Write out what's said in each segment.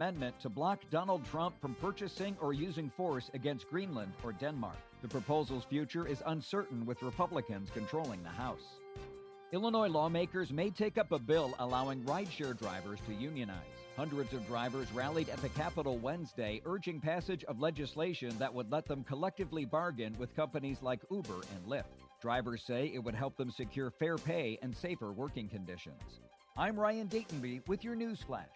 amendment to block Donald Trump from purchasing or using force against Greenland or Denmark. The proposal's future is uncertain with Republicans controlling the House. Illinois lawmakers may take up a bill allowing rideshare drivers to unionize. Hundreds of drivers rallied at the Capitol Wednesday, urging passage of legislation that would let them collectively bargain with companies like Uber and Lyft. Drivers say it would help them secure fair pay and safer working conditions. I'm Ryan Daytonby with your news flash.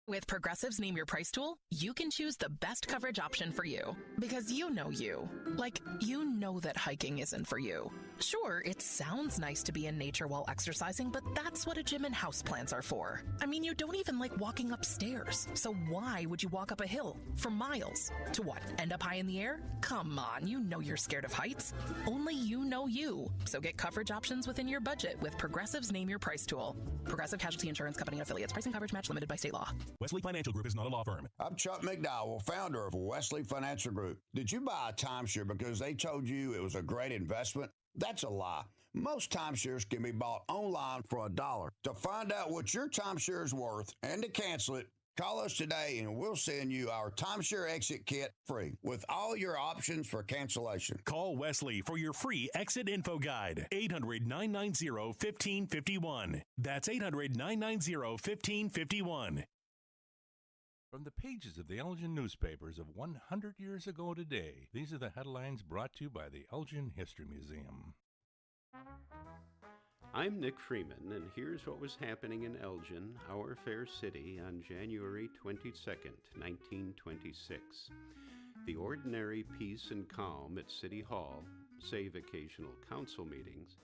With Progressive's Name Your Price tool, you can choose the best coverage option for you. Because you know you. Like, you know that hiking isn't for you. Sure, it sounds nice to be in nature while exercising, but that's what a gym and houseplants are for. I mean, you don't even like walking upstairs. So why would you walk up a hill for miles? To what, end up high in the air? Come on, you know you're scared of heights. Only you know you. So get coverage options within your budget with Progressive's Name Your Price tool. Progressive Casualty Insurance Company and affiliates. Pricing coverage match limited by state law. Wesley Financial Group is not a law firm. I'm Chuck McDowell, founder of Wesley Financial Group. Did you buy a timeshare because they told you it was a great investment? That's a lie. Most timeshares can be bought online for $1. To find out what your timeshare is worth and to cancel it, call us today and we'll send you our timeshare exit kit free with all your options for cancellation. Call Wesley for your free exit info guide. 800-990-1551. That's 800-990-1551. From the pages of the Elgin newspapers of 100 years ago today, these are the headlines brought to you by the Elgin History Museum. I'm Nick Freeman, and here's what was happening in Elgin, our fair city, on January 22nd, 1926. The ordinary peace and calm at City Hall, save occasional council meetings,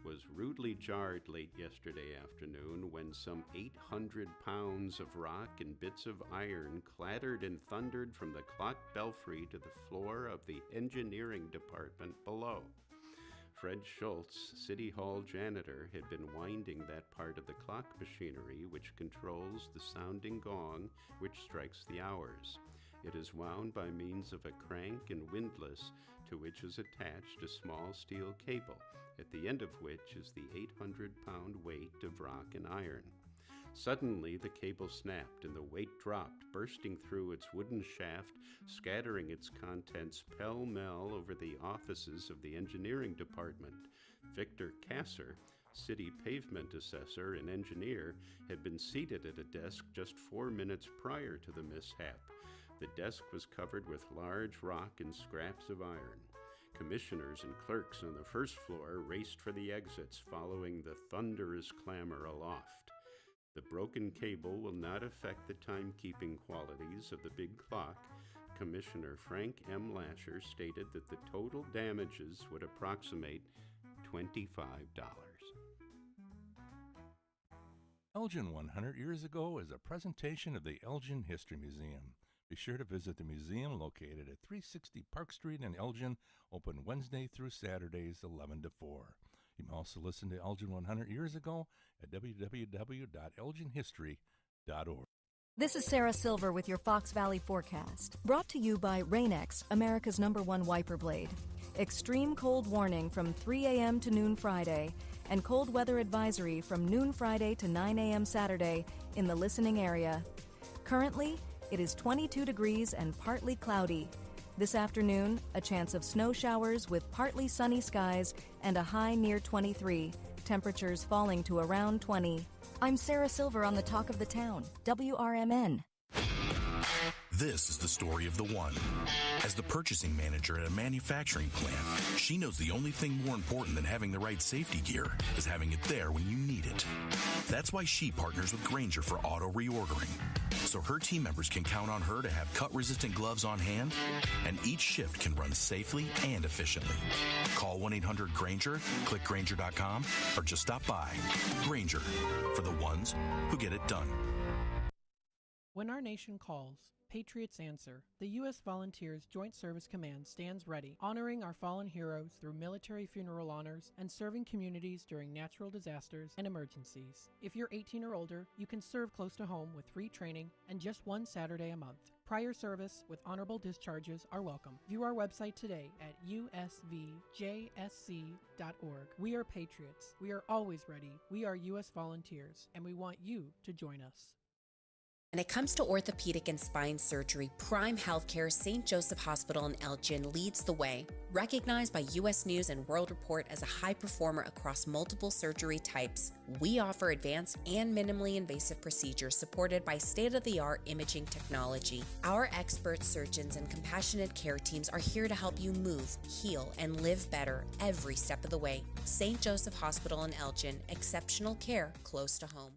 was rudely jarred late yesterday afternoon when some 800 pounds of rock and bits of iron clattered and thundered from the clock belfry to the floor of the engineering department below. Fred Schultz, City Hall janitor, had been winding that part of the clock machinery which controls the sounding gong which strikes the hours. It is wound by means of a crank and windlass to which is attached a small steel cable, at the end of which is the 800-pound weight of rock and iron. Suddenly the cable snapped and the weight dropped, bursting through its wooden shaft, scattering its contents pell-mell over the offices of the engineering department. Victor Kasser, city pavement assessor and engineer, had been seated at a desk just 4 minutes prior to the mishap. The desk was covered with large rock and scraps of iron. Commissioners and clerks on the first floor raced for the exits, following the thunderous clamor aloft. The broken cable will not affect the timekeeping qualities of the big clock. Commissioner Frank M. Lasher stated that the total damages would approximate $25. Elgin 100 years ago is a presentation of the Elgin History Museum. Be sure to visit the museum located at 360 Park Street in Elgin, open Wednesday through Saturdays 11 to 4. You can also listen to Elgin 100 years ago at www.elginhistory.org. This is Sarah Silver with your Fox Valley forecast. Brought to you by Rain-X, America's #1 wiper blade. Extreme cold warning from 3 a.m. to noon Friday, and cold weather advisory from noon Friday to 9 a.m. Saturday in the listening area. Currently, it is 22 degrees and partly cloudy. This afternoon, a chance of snow showers with partly sunny skies and a high near 23, temperatures falling to around 20. I'm Sarah Silver on the Talk of the Town, WRMN. This is the story of the one. As the purchasing manager at a manufacturing plant, she knows the only thing more important than having the right safety gear is having it there when you need it. That's why she partners with Grainger for auto reordering, so her team members can count on her to have cut-resistant gloves on hand, and each shift can run safely and efficiently. Call 1-800-GRAINGER, click Grainger.com, or just stop by. Grainger, for the ones who get it done. When our nation calls, Patriots Answer. The U.S. Volunteers Joint Service Command stands ready, honoring our fallen heroes through military funeral honors and serving communities during natural disasters and emergencies. If you're 18 or older, you can serve close to home with free training and just one Saturday a month. Prior service with honorable discharges are welcome. View our website today at usvjsc.org. We are patriots. We are always ready. We are U.S. volunteers, and we want you to join us. When it comes to orthopedic and spine surgery, Prime Healthcare St. Joseph Hospital in Elgin leads the way. Recognized by U.S. News and World Report as a high performer across multiple surgery types, we offer advanced and minimally invasive procedures supported by state-of-the-art imaging technology. Our expert surgeons and compassionate care teams are here to help you move, heal, and live better every step of the way. St. Joseph Hospital in Elgin, exceptional care close to home.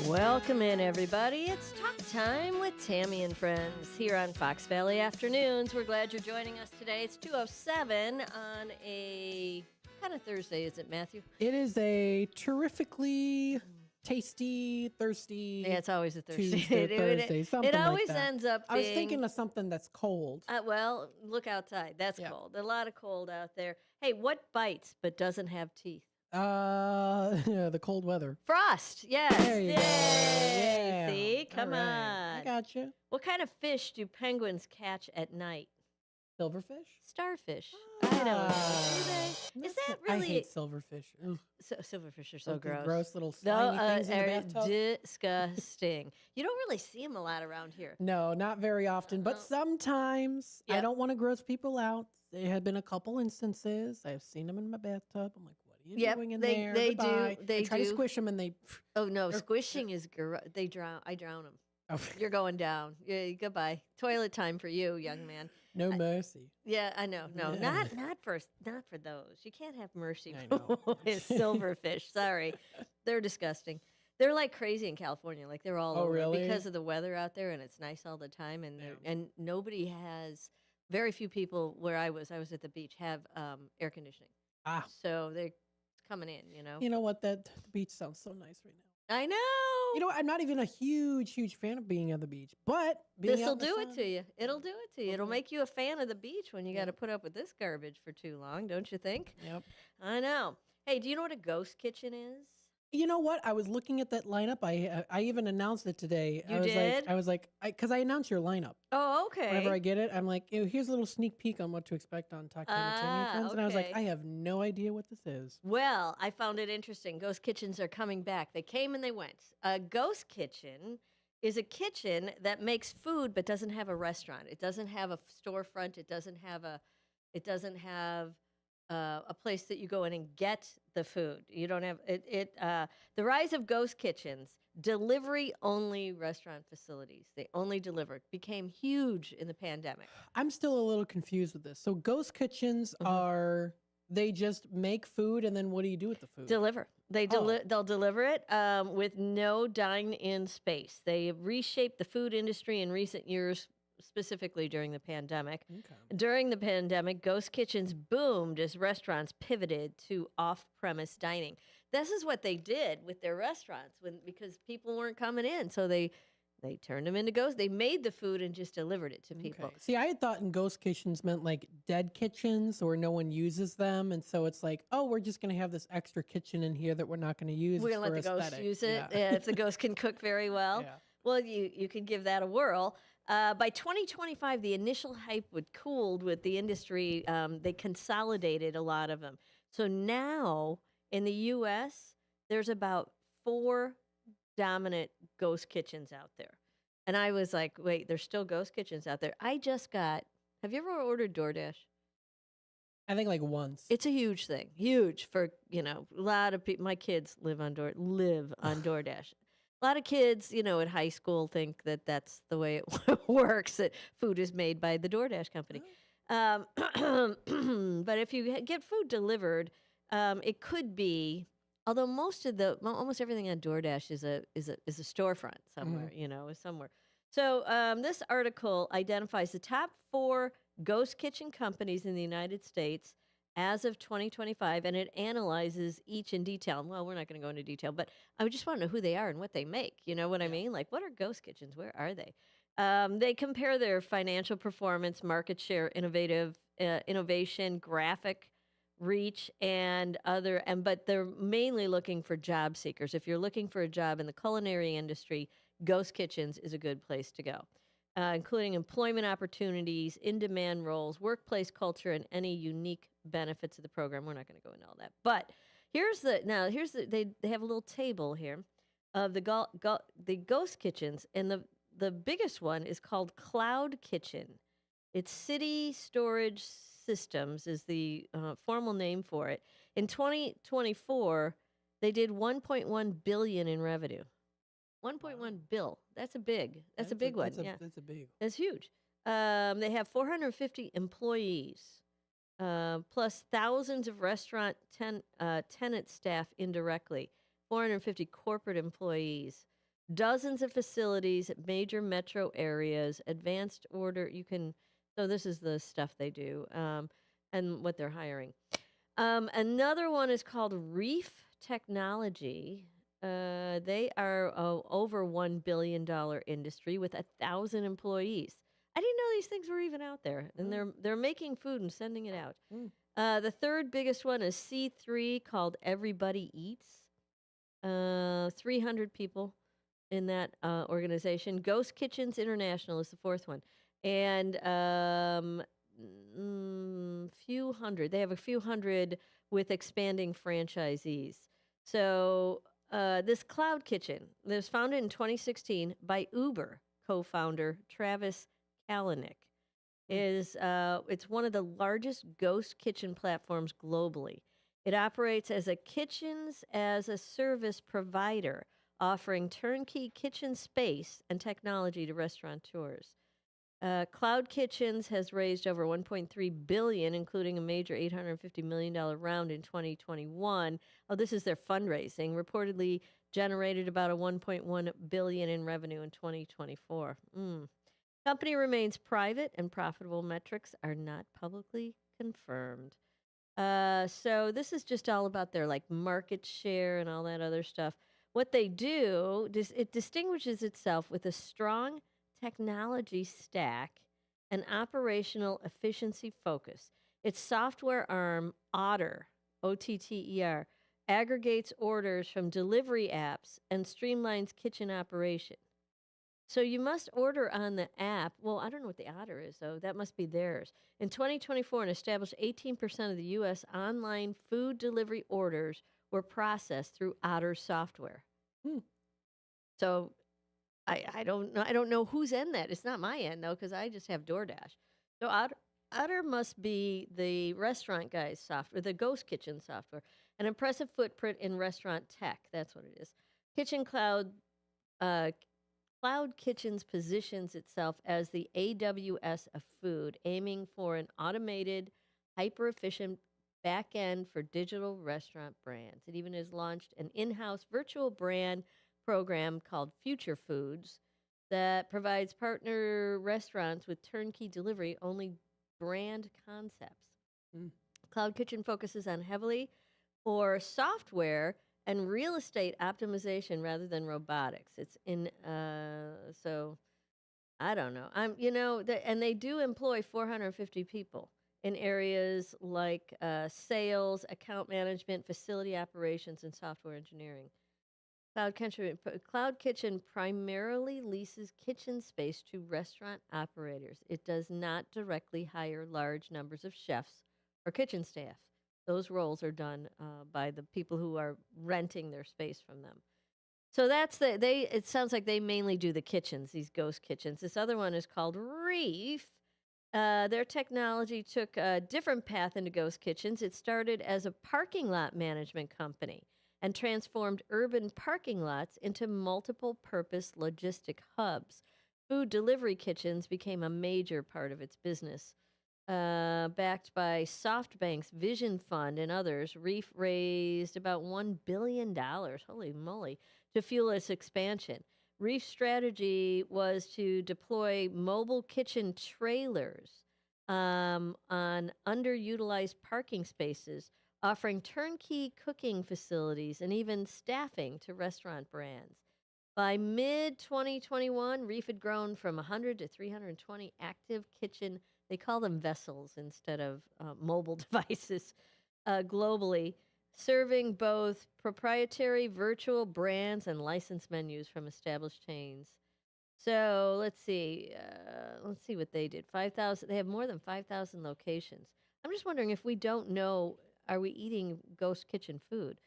Welcome in, everybody. It's Talk Time with Tami and Friends here on Fox Valley Afternoons. We're glad you're joining us today. It's 2:07 on a kind of Thursday, is it, Matthew? It is a terrifically tasty, thirsty. Yeah, it's always a Thursday. Thursday, something it always like that. ends up being. I was thinking of something that's cold. Well, look outside. That's cold. A lot of cold out there. Hey, what bites but doesn't have teeth? The cold weather. Frost, yes. There you go. Yeah. See, come All right. on. I got you. What kind of fish do penguins catch at night? Silverfish? Starfish. I don't know. Do they? Is that really? I hate silverfish. Ugh. Silverfish are so Those gross. Gross little slimy things in the bathtub. Disgusting. You don't really see them a lot around here. No, not very often, but sometimes. Yep. I don't want to gross people out. There have been a couple instances. I've seen them in my bathtub. I'm like, what are you doing in there? They Goodbye. do. They try to squish them and they. Oh no, squishing is they drown. I drown them. Oh. You're going down. Yeah, goodbye. Toilet time for you, young man. No mercy. Yeah, I know. No, not for those. You can't have mercy I know. with silverfish. Sorry, they're disgusting. They're like crazy in California. Like they're all over really? because of the weather out there, and it's nice all the time. And nobody has. Very few people where I was at the beach have air conditioning. So they're coming in. You know what? The beach sounds so nice right now. I know. You know, I'm not even a huge fan of being on the beach, but This will do it to you. It'll do it to you. It'll make you a fan of the beach when you got to put up with this garbage for too long, don't you think? Yep. I know. Hey, do you know what a ghost kitchen is? You know what? I was looking at that lineup. I even announced it today. You did? I was like, because I announce your lineup. Oh, okay. Whenever I get it, I'm like, here's a little sneak peek on what to expect on Talk Time with Tami and Friends. And I was like, okay. I have no idea what this is. Well, I found it interesting. Ghost kitchens are coming back. They came and they went. A ghost kitchen is a kitchen that makes food but doesn't have a restaurant. It doesn't have a storefront. It doesn't have a place that you go in and get the food. You don't have it. The rise of ghost kitchens, delivery-only restaurant facilities. They only deliver. Became huge in the pandemic. I'm still a little confused with this. So ghost kitchens are, they just make food and then what do you do with the food? Deliver. They'll deliver it with no dine-in space. They reshaped the food industry in recent years specifically during the pandemic. Okay. During the pandemic, ghost kitchens boomed as restaurants pivoted to off-premise dining. This is what they did with their restaurants because people weren't coming in, so they turned them into ghosts. They made the food and just delivered it to people. Okay. See, I had thought in ghost kitchens meant like dead kitchens or no one uses them. And so it's like, oh, we're just going to have this extra kitchen in here that we're not going to use. We're going to let the ghost use it. Yeah, if the ghost can cook very well. Yeah. Well, you could give that a whirl. By 2025, the initial hype would cooled with the industry. They consolidated a lot of them. So now in the U.S., there's about 4 dominant ghost kitchens out there. And I was like, wait, there's still ghost kitchens out there. Have you ever ordered DoorDash? I think like once. It's a huge thing. Huge for, a lot of people. My kids live on DoorDash. A lot of kids, at high school think that that's the way it works, that food is made by the DoorDash company. But if you get food delivered, it could be, although almost everything on DoorDash is a storefront somewhere, somewhere. So this article identifies the top 4 ghost kitchen companies in the United States as of 2025, and it analyzes each in detail. Well, we're not going to go into detail, but I just want to know who they are and what they make. You know what I mean? Like, what are ghost kitchens? Where are they? They compare their financial performance, market share, innovation, graphic reach, and but they're mainly looking for job seekers. If you're looking for a job in the culinary industry, ghost kitchens is a good place to go. Including employment opportunities, in-demand roles, workplace culture, and any unique benefits of the program. We're not going to go into all that. But they have a little table here of the ghost kitchens, and the biggest one is called Cloud Kitchen. It's City Storage Systems is the formal name for it. In 2024, they did $1.1 billion in revenue. 1.1 bill. That's a big one. That's a big. That's huge. They have 450 employees, plus thousands of restaurant tenant staff indirectly, 450 corporate employees, dozens of facilities at major metro areas, advanced order. So this is the stuff they do and what they're hiring. Another one is called Reef Technology. They are over $1 billion industry with 1,000 employees. I didn't know these things were even out there, and they're making food and sending it out. The third biggest one is C3, called Everybody Eats. 300 people in that organization. Ghost Kitchens International is the fourth one, and few hundred. They have a few hundred with expanding franchisees. So. This Cloud Kitchen was founded in 2016 by Uber co-founder Travis Kalanick. It's one of the largest ghost kitchen platforms globally. It operates as a kitchens as a service provider, offering turnkey kitchen space and technology to restaurateurs. Cloud Kitchens has raised over $1.3 billion, including a major $850 million round in 2021. Oh, this is their fundraising. Reportedly generated about a $1.1 billion in revenue in 2024. Company remains private, and profitable metrics are not publicly confirmed. So this is just all about their market share and all that other stuff. What they do, it distinguishes itself with a strong technology stack and operational efficiency focus. Its software arm, Otter, O-T-T-E-R, aggregates orders from delivery apps and streamlines kitchen operation. So you must order on the app. Well, I don't know what the Otter is, though. That must be theirs. In 2024, an established 18% of the U.S. online food delivery orders were processed through Otter software. So I don't know who's in that. It's not my end, though, because I just have DoorDash. So Otter must be the restaurant guy's software, the ghost kitchen software. An impressive footprint in restaurant tech. That's what it is. Cloud Kitchens positions itself as the AWS of food, aiming for an automated, hyper-efficient back end for digital restaurant brands. It even has launched an in-house virtual brand program called Future Foods that provides partner restaurants with turnkey delivery only brand concepts. Cloud Kitchen focuses on heavily or software and real estate optimization rather than robotics. It's in so I don't know. And they do employ 450 people in areas like sales, account management, facility operations, and software engineering. Cloud Kitchen primarily leases kitchen space to restaurant operators. It does not directly hire large numbers of chefs or kitchen staff. Those roles are done by the people who are renting their space from them. So that's it sounds like they mainly do the kitchens, these ghost kitchens. This other one is called Reef. Their technology took a different path into ghost kitchens. It started as a parking lot management company and transformed urban parking lots into multiple purpose logistic hubs. Food delivery kitchens became a major part of its business. Backed by SoftBank's Vision Fund and others, Reef raised about $1 billion, holy moly, to fuel its expansion. Reef's strategy was to deploy mobile kitchen trailers on underutilized parking spaces, offering turnkey cooking facilities and even staffing to restaurant brands. By mid-2021, Reef had grown from 100 to 320 active kitchen, they call them vessels instead of mobile devices, globally, serving both proprietary virtual brands and licensed menus from established chains. So let's see what they did. 5,000. They have more than 5,000 locations. I'm just wondering if we don't know, are we eating ghost kitchen food?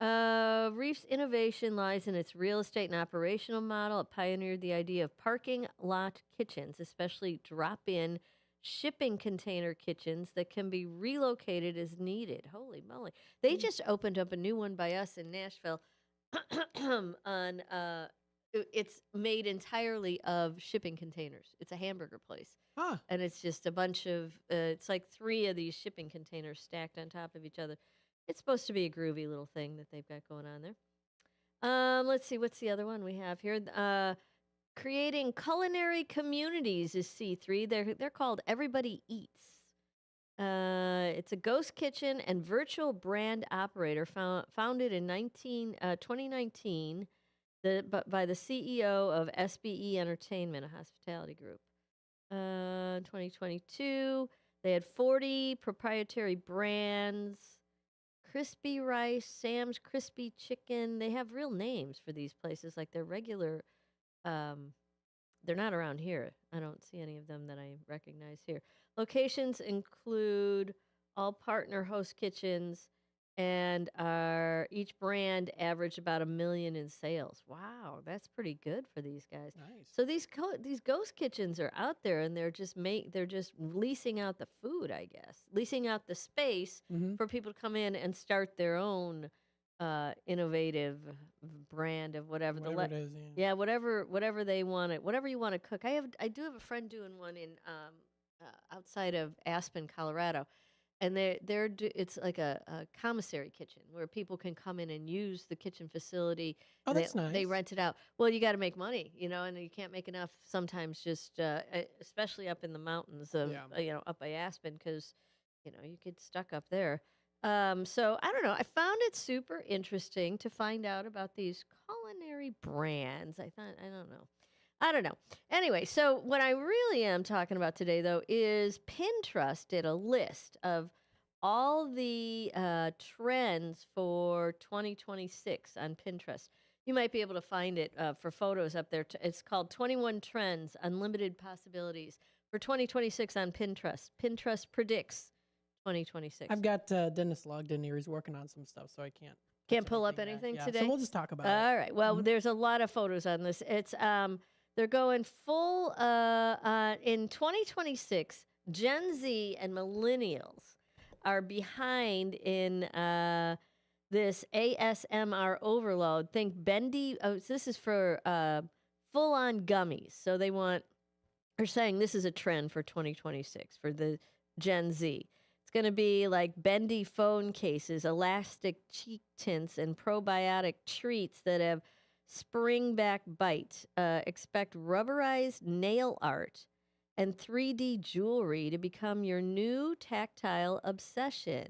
Reef's innovation lies in its real estate and operational model. It pioneered the idea of parking lot kitchens, especially drop-in shipping container kitchens that can be relocated as needed. Holy moly. They just opened up a new one by us in Nashville on it's made entirely of shipping containers. It's a hamburger place. Huh. And it's just a bunch of it's like 3 of these shipping containers stacked on top of each other. It's supposed to be a groovy little thing that they've got going on there. Let's see, what's the other one we have here? Creating culinary communities is C3. They're called Everybody Eats. It's a ghost kitchen and virtual brand operator founded in 2019 by the CEO of SBE Entertainment, a hospitality group. 2022, they had 40 proprietary brands. Crispy Rice, Sam's Crispy Chicken. They have real names for these places, like their regular. They're not around here. I don't see any of them that I recognize here. Locations include all partner host kitchens, and each brand averaged about $1 million in sales. Wow, that's pretty good for these guys. Nice. So these ghost kitchens are out there, and they're just leasing out the food, I guess, leasing out the space for people to come in and start their own innovative brand of whatever it is. Yeah. whatever they want it, whatever you want to cook. I do have a friend doing one in outside of Aspen, Colorado. And it's like a commissary kitchen where people can come in and use the kitchen facility. Oh, that's nice. They rent it out. Well, you got to make money, and you can't make enough sometimes just, especially up in the mountains of, up by Aspen because, you get stuck up there. So I don't know. I found it super interesting to find out about these culinary brands. I don't know. Anyway, so what I really am talking about today, though, is Pinterest did a list of all the trends for 2026 on Pinterest. You might be able to find it for photos up there. It's called 21 Trends, Unlimited Possibilities for 2026 on Pinterest. Pinterest predicts 2026. I've got Dennis logged in here. He's working on some stuff, so I can't pull up anything today. So we'll just talk about it. All right. Well, there's a lot of photos on this. It's they're going full in 2026. Gen Z and millennials are behind in this ASMR overload. Think bendy. Oh, so this is for full-on gummies. So they're saying this is a trend for 2026 for the Gen Z. It's going to be like bendy phone cases, elastic cheek tints, and probiotic treats that have Springback Bite. Expect rubberized nail art and 3D jewelry to become your new tactile obsession.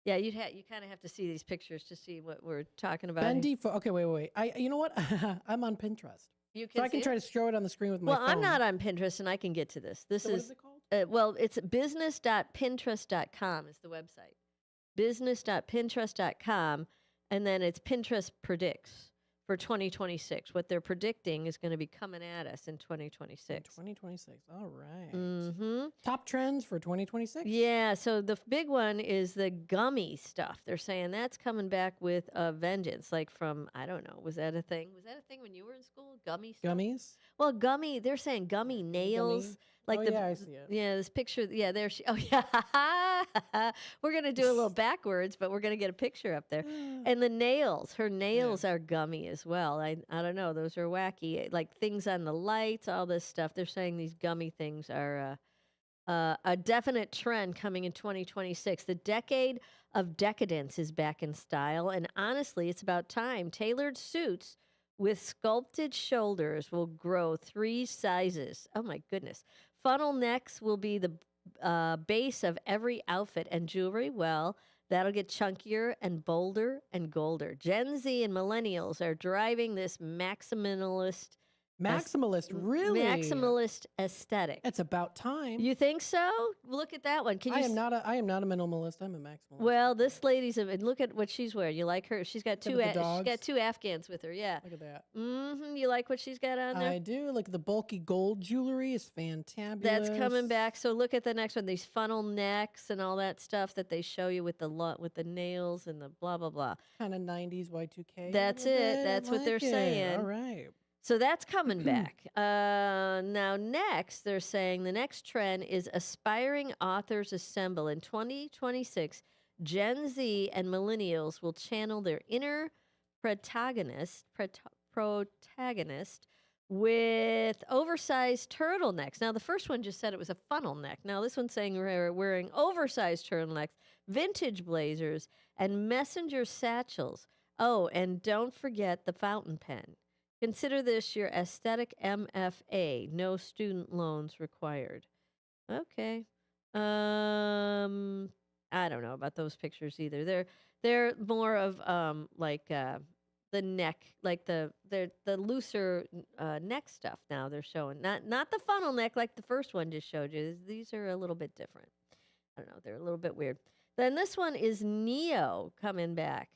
Yeah, you kind of have to see these pictures to see what we're talking about. Bendy. Okay, wait. You know what? I'm on Pinterest. You So I can see try it? to show it on the screen with my Well, phone. I'm not on Pinterest, and I can get to this. This So is what is it called? well, it's business.pinterest.com is the website. Business.pinterest.com, and then it's Pinterest predicts for 2026. What they're predicting is going to be coming at us in 2026. 2026. All right. Mm-hmm. Top trends for 2026? Yeah, so the big one is the gummy stuff. They're saying that's coming back with a vengeance. Like from, I don't know, was that a thing? Was that a thing when you were in school? Gummy stuff? Gummies? Well, they're saying gummy nails. Gummy? Like Oh, yeah, I see it. Yeah, this picture. Yeah, there she. Oh, yeah. We're going to do a little backwards, but we're going to get a picture up there. And the nails, her nails are gummy as well. I don't know. Those are wacky. Like things on the lights, all this stuff. They're saying these gummy things are a definite trend coming in 2026. The decade of decadence is back in style. And honestly, it's about time. Tailored suits with sculpted shoulders will grow 3 sizes. Oh, my goodness. Funnel necks will be the base of every outfit, and jewelry, well, that'll get chunkier and bolder and golder. Gen Z and millennials are driving this maximalist, really? maximalist aesthetic. It's about time. You think so? Look at that one. Can you? I am not a minimalist. I'm a maximalist. Well, this lady's and look at what she's wearing. You like her? She's got Look two. at the She's dogs. got 2 Afghans with her. Yeah. Look at that. Mm-hmm. You like what she's got on there? I do. Look at the bulky gold jewelry is fantabulous. That's coming back. So look at the next one. These funnel necks and all that stuff that they show you with the nails and the blah blah blah. Kind of 90s Y2K. That's it. That's what they're saying. All right. So that's coming back. Now, next, they're saying the next trend is aspiring authors assemble. In 2026, Gen Z and millennials will channel their inner protagonist with oversized turtlenecks. Now, the first one just said it was a funnel neck. Now, this one's saying we're wearing oversized turtlenecks, vintage blazers, and messenger satchels. Oh, and don't forget the fountain pen. Consider this your aesthetic MFA. No student loans required. Okay. I don't know about those pictures either. They're more of the neck, like the looser neck stuff. Now they're showing not the funnel neck like the first one just showed you. These are a little bit different. I don't know. They're a little bit weird. Then this one is Neo coming back.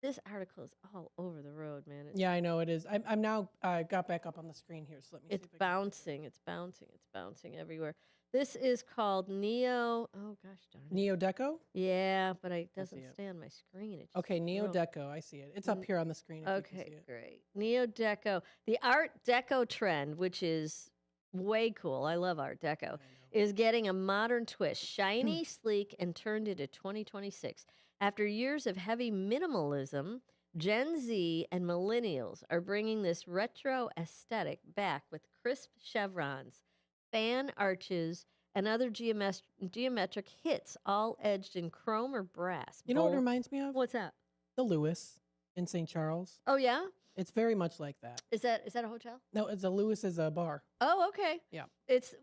This article is all over the road, man. Yeah, I know it is. I'm now got back up on the screen here, so let me see. It's bouncing. It's bouncing everywhere. This is called Neo. Oh gosh darn it. Neo Deco? Yeah, but it doesn't stay on my screen. It Okay, Neo Deco. I see it. It's up here on the screen. If you can see it. Great. Neo Deco. The Art Deco trend, which is way cool. I love Art Deco. Is getting a modern twist. Shiny, sleek, and turned into 2026. After years of heavy minimalism, Gen Z and millennials are bringing this retro aesthetic back with crisp chevrons, fan arches, and other geometric hits, all edged in chrome or brass. You know what it reminds me of? What's that? The Lewis in St. Charles. Oh, yeah? It's very much like that. Is that a hotel? No, it's a Lewis is a bar. Oh, okay. Yeah. It's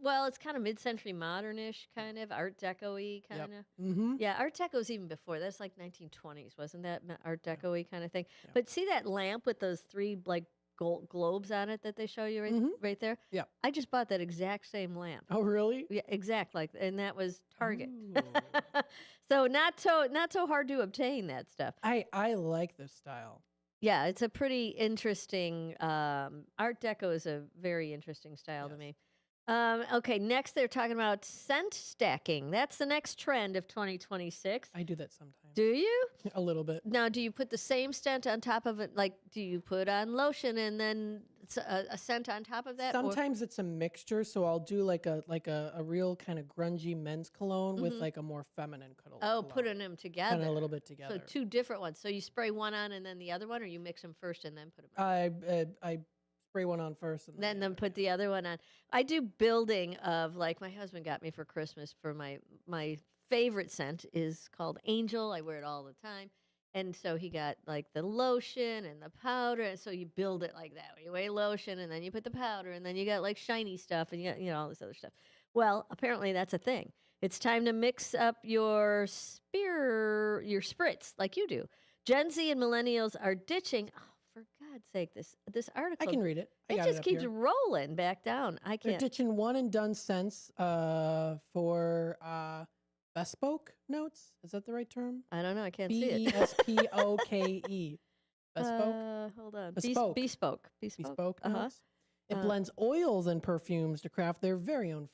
kind of mid-century modernish, kind of Art Deco-y, kind of. Mm-hmm. Yeah, Art Deco's even before. That's like 1920s, wasn't that Art Deco-y kind of thing? Yeah. But see that lamp with those 3 like globes on it that they show you right there? Yeah. I just bought that exact same lamp. Oh, really? Yeah, exact and that was Target. So not so hard to obtain that stuff. I like this style. Yeah, it's a pretty interesting. Art Deco is a very interesting style to me. Okay, next they're talking about scent stacking. That's the next trend of 2026. I do that sometimes. Do you? A little bit. Now, do you put the same scent on top of it? Like, do you put on lotion and then a scent on top of that? Sometimes it's a mixture, so I'll do like a real kind of grungy men's cologne with like a more feminine cologne. Oh, putting them together. Kind of a little bit together. So 2 different ones. So you spray one on and then the other one, or you mix them first and then put them on? I spray one on first and then put the other one on. I do building of, like, my husband got me for Christmas for my favorite scent is called Angel. I wear it all the time. And so he got like the lotion and the powder. And so you build it like that. You weigh lotion and then you put the powder and then you got like shiny stuff and you got, all this other stuff. Well, apparently that's a thing. It's time to mix up your spritz like you do. Gen Z and millennials are ditching. Oh, for God's sake, this article. I can read it. It just keeps rolling back down. I They're can't. ditching one and done scents for bespoke notes. Is that the right term? I don't know. I can't see it. Bespoke. Bespoke. Hold on. Bespoke. Bespoke. Notes. It blends oils and perfumes to craft their very own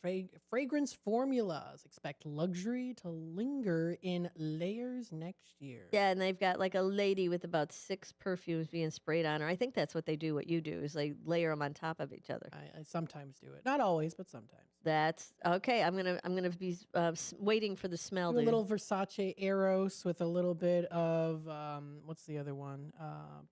fragrance formulas. Expect luxury to linger in layers next year. Yeah, and they've got like a lady with about 6 perfumes being sprayed on her. I think that's what they do. What you do is they layer them on top of each other. I sometimes do it. Not always, but sometimes. That's okay. I'm gonna be waiting for the smell. A little Versace Eros with a little bit of what's the other one?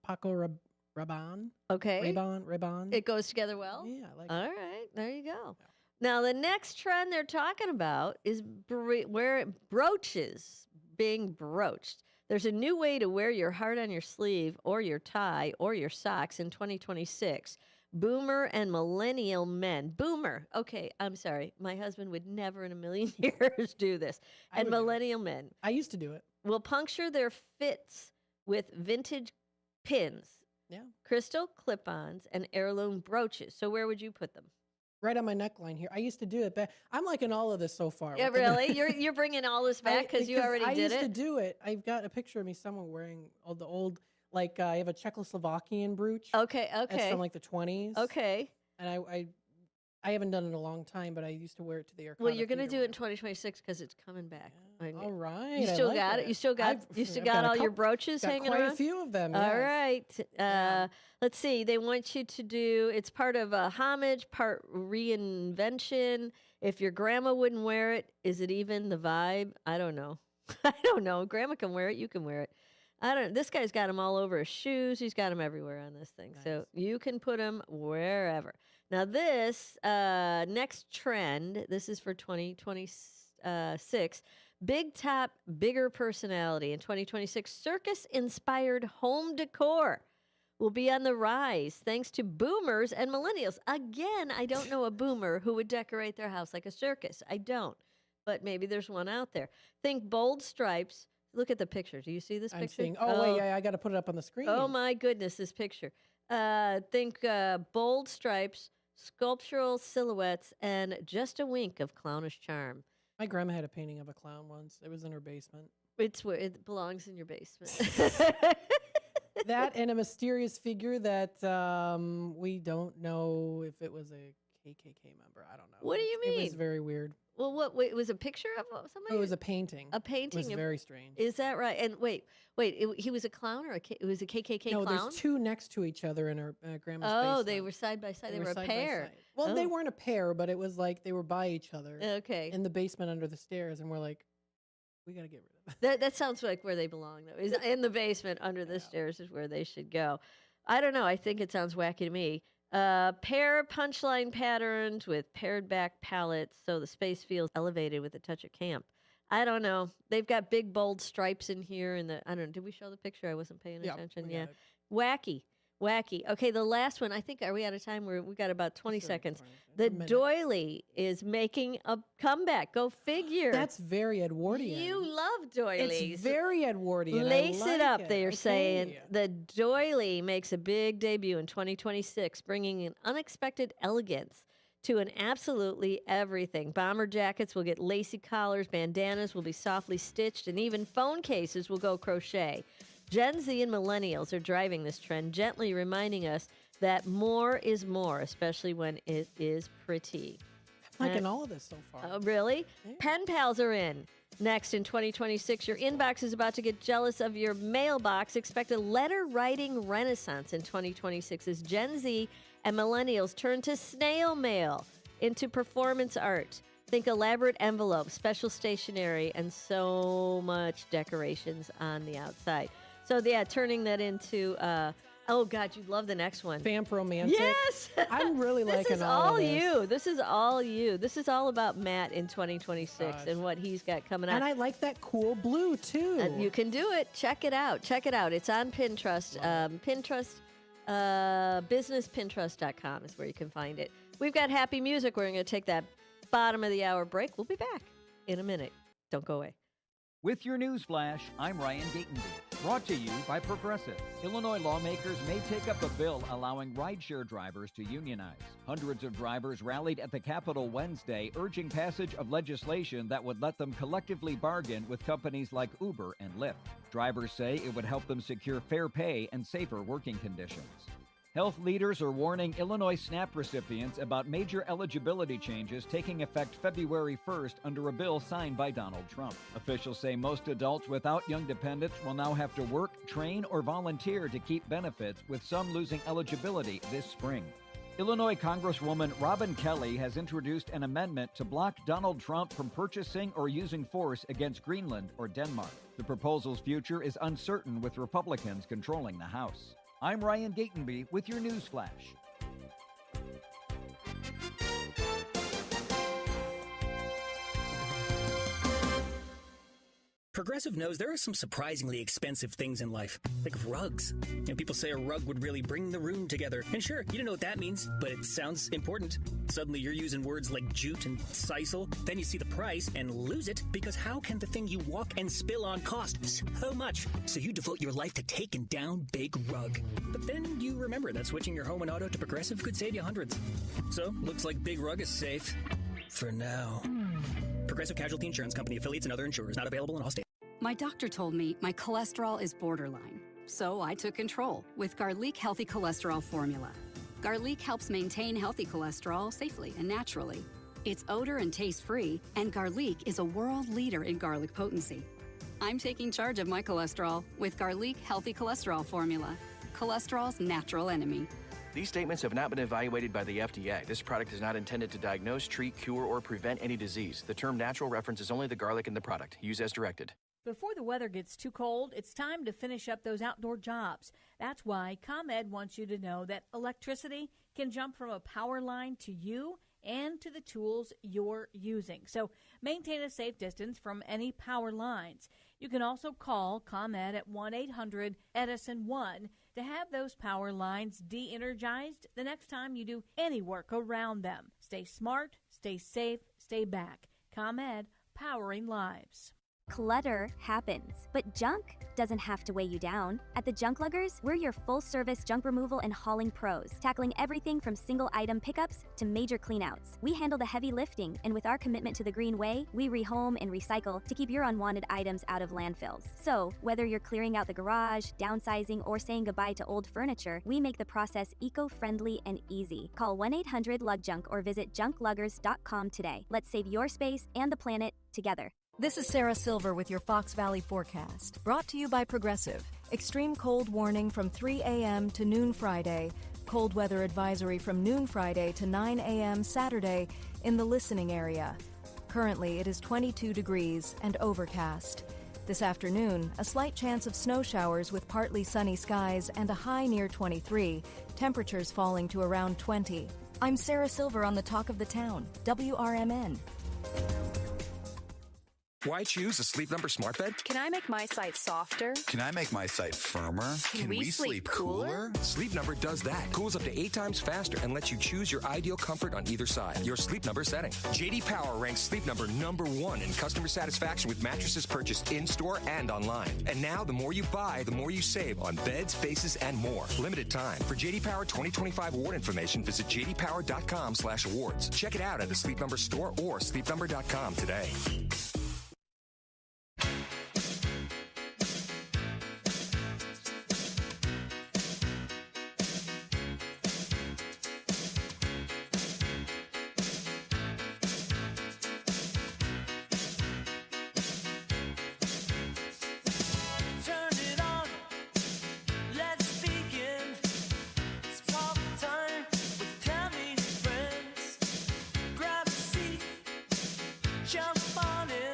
Paco Rabanne. Okay. Rabanne. It goes together well? Yeah, I like All it. right. There you go. Yeah. Now, the next trend they're talking about is where brooches being broached. There's a new way to wear your heart on your sleeve or your tie or your socks in 2026. Boomer and millennial men. Boomer. Okay, I'm sorry. My husband would never in a million years do this. And millennial men. I used to do it. Will puncture their fits with vintage pins. Yeah. Crystal clip-ons and heirloom brooches. So where would you put them? Right on my neckline here. I used to do it, but I'm liking all of this so far. Yeah, really? You're bringing all this back because you already did it? I used to do it. I've got a picture of me somewhere wearing all the old, like I have a Czechoslovakian brooch. Okay. It's from like the 20s. Okay. And I haven't done it in a long time, but I used to wear it to the aircon. Well, you're going to do it in 2026 because it's coming back. Yeah. All right. You still got it? You still got all your brooches hanging around? Quite a few of them. All yes. right. Let's see. They want you to do, it's part of a homage, part reinvention. If your grandma wouldn't wear it, is it even the vibe? I don't know. I don't know. Grandma can wear it. You can wear it. I don't. This guy's got them all over his shoes. He's got them everywhere on this thing. Nice. So you can put them wherever. Now this next trend, this is for 2026. Big top, bigger personality in 2026. Circus-inspired home decor will be on the rise thanks to boomers and millennials. Again, I don't know a boomer who would decorate their house like a circus. I don't. But maybe there's one out there. Think bold stripes. Look at the picture. Do you see this picture? Seeing, wait, I got to put it up on the screen. Oh, my goodness, this picture. Think bold stripes, sculptural silhouettes, and just a wink of clownish charm. My grandma had a painting of a clown once. It was in her basement. It's where it belongs in your basement. That and a mysterious figure that we don't know if it was a KKK member. I don't know. What do you mean? It was very weird. Well, what? Wait, it was a picture of somebody? It was a painting. A painting. It was very strange. Is that right? And wait, he was a clown or it was a KKK no, clown? No, there's two next to each other in her grandma's basement. Oh, they were side by side. They were a pair. Well, they weren't a pair, but it was like they were by each other. Okay. In the basement under the stairs, and we're like, we got to get rid of that. That sounds like where they belong, though. Is in the basement under the stairs is where they should go. I don't know. I think it sounds wacky to me. Pair punchline patterns with pared back palettes so the space feels elevated with a touch of camp. I don't know. They've got big bold stripes in here. I don't know. Did we show the picture? I wasn't paying attention. Yeah. Wacky. Okay, the last one. I think, are we out of time? We got about 20 seconds. The doily is making a comeback. Go figure. That's very Edwardian. You love doilies. It's very Edwardian. Lace it up, they're saying. The doily makes a big debut in 2026, bringing an unexpected elegance to an absolutely everything. Bomber jackets will get lacy collars, bandanas will be softly stitched, and even phone cases will go crochet. Gen Z and millennials are driving this trend, gently reminding us that more is more, especially when it is pretty. I'm liking all of this so far. Oh, really? Yeah. Pen pals are in. Next in 2026, your inbox is about to get jealous of your mailbox. Expect a letter writing renaissance in 2026 as Gen Z and millennials turn to snail mail into performance art. Think elaborate envelopes, special stationery, and so much decorations on the outside. So, yeah, turning that into Oh, God, you'd love the next one. Vamp Romantic. Yes! I'm really liking all of this. This is all you. This is all about Matt in 2026 and what he's got coming up. And I like that cool blue, too. And you can do it. Check it out. It's on Pinterest. Businesspinterest.com is where you can find it. We've got happy music. We're going to take that bottom of the hour break. We'll be back in a minute. Don't go away. With your news flash, I'm Ryan Gatenby. Brought to you by Progressive. Illinois lawmakers may take up a bill allowing rideshare drivers to unionize. Hundreds of drivers rallied at the Capitol Wednesday, urging passage of legislation that would let them collectively bargain with companies like Uber and Lyft. Drivers say it would help them secure fair pay and safer working conditions. Health leaders are warning Illinois SNAP recipients about major eligibility changes taking effect February 1st under a bill signed by Donald Trump. Officials say most adults without young dependents will now have to work, train, or volunteer to keep benefits, with some losing eligibility this spring. Illinois Congresswoman Robin Kelly has introduced an amendment to block Donald Trump from purchasing or using force against Greenland or Denmark. The proposal's future is uncertain, with Republicans controlling the House. I'm Ryan Gatenby with your news flash. Progressive knows there are some surprisingly expensive things in life, like rugs. And people say a rug would really bring the room together. And sure, you don't know what that means, but it sounds important. Suddenly you're using words like jute and sisal. Then you see the price and lose it, because how can the thing you walk and spill on cost so much? So you devote your life to taking down Big Rug. But then you remember that switching your home and auto to Progressive could save you hundreds. So, looks like Big Rug is safe. For now. Progressive Casualty Insurance Company, affiliates, and other insurers. Not available in all states. My doctor told me my cholesterol is borderline, so I took control with Garlic Healthy Cholesterol Formula. Garlic helps maintain healthy cholesterol safely and naturally. It's odor and taste-free, and Garlic is a world leader in garlic potency. I'm taking charge of my cholesterol with Garlic Healthy Cholesterol Formula, cholesterol's natural enemy. These statements have not been evaluated by the FDA. This product is not intended to diagnose, treat, cure, or prevent any disease. The term natural references only the garlic in the product. Use as directed. Before the weather gets too cold, it's time to finish up those outdoor jobs. That's why ComEd wants you to know that electricity can jump from a power line to you and to the tools you're using. So maintain a safe distance from any power lines. You can also call ComEd at 1-800-EDISON-1 to have those power lines de-energized the next time you do any work around them. Stay smart, stay safe, stay back. ComEd, powering lives. Clutter happens, but junk doesn't have to weigh you down. At the Junk Luggers, we're your full-service junk removal and hauling pros, tackling everything from single-item pickups to major cleanouts. We handle the heavy lifting, and with our commitment to the green way, we rehome and recycle to keep your unwanted items out of landfills. So, whether you're clearing out the garage, downsizing, or saying goodbye to old furniture, we make the process eco-friendly and easy. Call 1-800-LUGJUNK or visit junkluggers.com today. Let's save your space and the planet together. This is Sarah Silver with your Fox Valley forecast, brought to you by Progressive. Extreme cold warning from 3 a.m. to noon Friday. Cold weather advisory from noon Friday to 9 a.m. Saturday in the listening area. Currently, it is 22 degrees and overcast. This afternoon, a slight chance of snow showers with partly sunny skies and a high near 23, temperatures falling to around 20. I'm Sarah Silver on the Talk of the Town, WRMN. Why choose a Sleep Number smart bed? Can I make my site softer? Can I make my site firmer? Can we sleep cooler? Sleep Number does that. Cools up to 8 times faster and lets you choose your ideal comfort on either side. Your Sleep Number setting. J.D. Power ranks Sleep Number #1 in customer satisfaction with mattresses purchased in-store and online. And now, the more you buy, the more you save on beds, bases, and more. Limited time. For J.D. Power 2025 award information, visit jdpower.com/awards. Check it out at the Sleep Number store or sleepnumber.com today. Jump on it.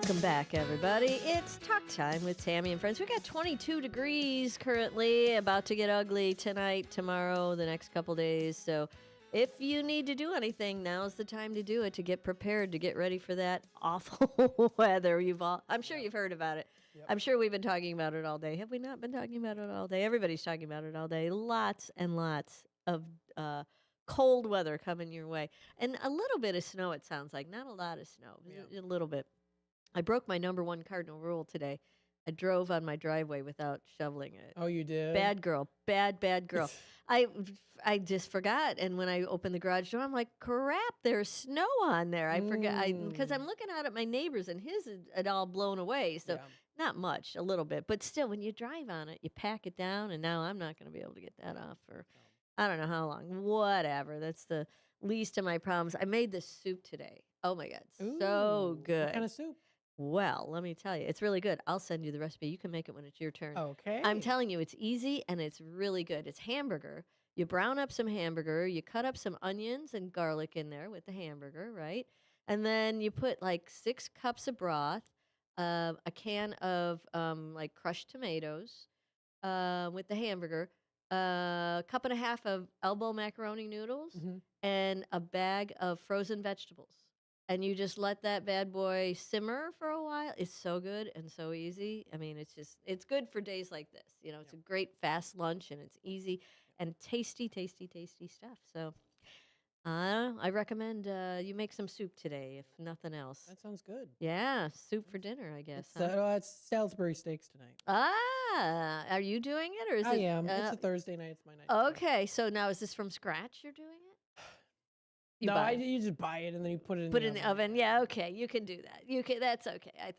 Welcome back, everybody. It's talk time with Tami and friends. We got 22 degrees currently, about to get ugly tonight, tomorrow, the next couple days. So if you need to do anything, now's the time to do it, to get prepared, to get ready for that awful weather. I'm sure you've heard about it. Yep. I'm sure we've been talking about it all day. Have we not been talking about it all day? Everybody's talking about it all day. Lots and lots of cold weather coming your way. And a little bit of snow, it sounds like. Not a lot of snow, a little bit. I broke my number one cardinal rule today. I drove on my driveway without shoveling it. Oh, you did? Bad girl. Bad girl. I just forgot. And when I opened the garage door, I'm like, crap, there's snow on there. I forgot. Because I'm looking out at my neighbors, and his had all blown away. So not much, a little bit. But still, when you drive on it, you pack it down. And now I'm not going to be able to get that off for I don't know how long. Whatever. That's the least of my problems. I made this soup today. Oh, my God. So good. What kind of soup? Well, let me tell you, it's really good. I'll send you the recipe. You can make it when it's your turn. Okay. I'm telling you, it's easy and it's really good. It's hamburger. You brown up some hamburger. You cut up some onions and garlic in there with the hamburger, right? And then you put like 6 cups of broth, a can of like crushed tomatoes with the hamburger, a cup and a half of elbow macaroni noodles, and a bag of frozen vegetables. And you just let that bad boy simmer for a while. It's so good and so easy. I mean, it's good for days like this. You know, it's a great fast lunch, and it's easy and tasty, tasty, tasty stuff. So I recommend you make some soup today, if nothing else. That sounds good. Yeah, soup for dinner, I guess. It's Salisbury steaks tonight. Ah, are you doing it, or is I it? am. It's a Thursday night. It's my night. Okay, so now is this from scratch? You're doing it? You just buy it and then you put it in the oven. Yeah, okay, you can do that. You can. That's okay. I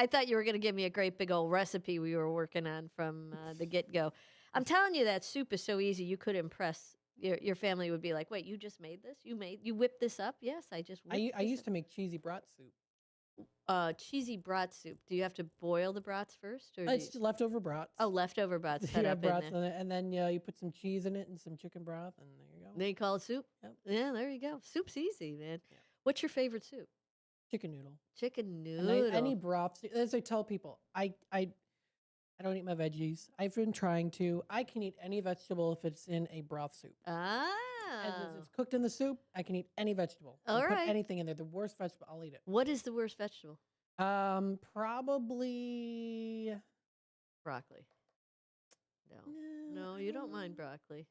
thought you were going to give me a great big old recipe we were working on from the get go. I'm telling you, that soup is so easy. You could impress your family. Would be like, wait, you just made this? You whipped this up? Yes, I just. I used to make cheesy brat soup. Cheesy brat soup. Do you have to boil the brats first, or it's leftover brats? Oh, leftover brats. You have brats in it, and then you put some cheese in it and some chicken broth, and there you go. Then you call it soup? Yep. Yeah, there you go. Soup's easy, man. Yeah. What's your favorite soup? Chicken noodle. Chicken noodle. Any broth. As I tell people, I don't eat my veggies. I've been trying to. I can eat any vegetable if it's in a broth soup. Ah. As it's cooked in the soup, I can eat any vegetable. All right. Put anything in there. The worst vegetable, I'll eat it. What is the worst vegetable? Probably broccoli. No, you don't mind broccoli.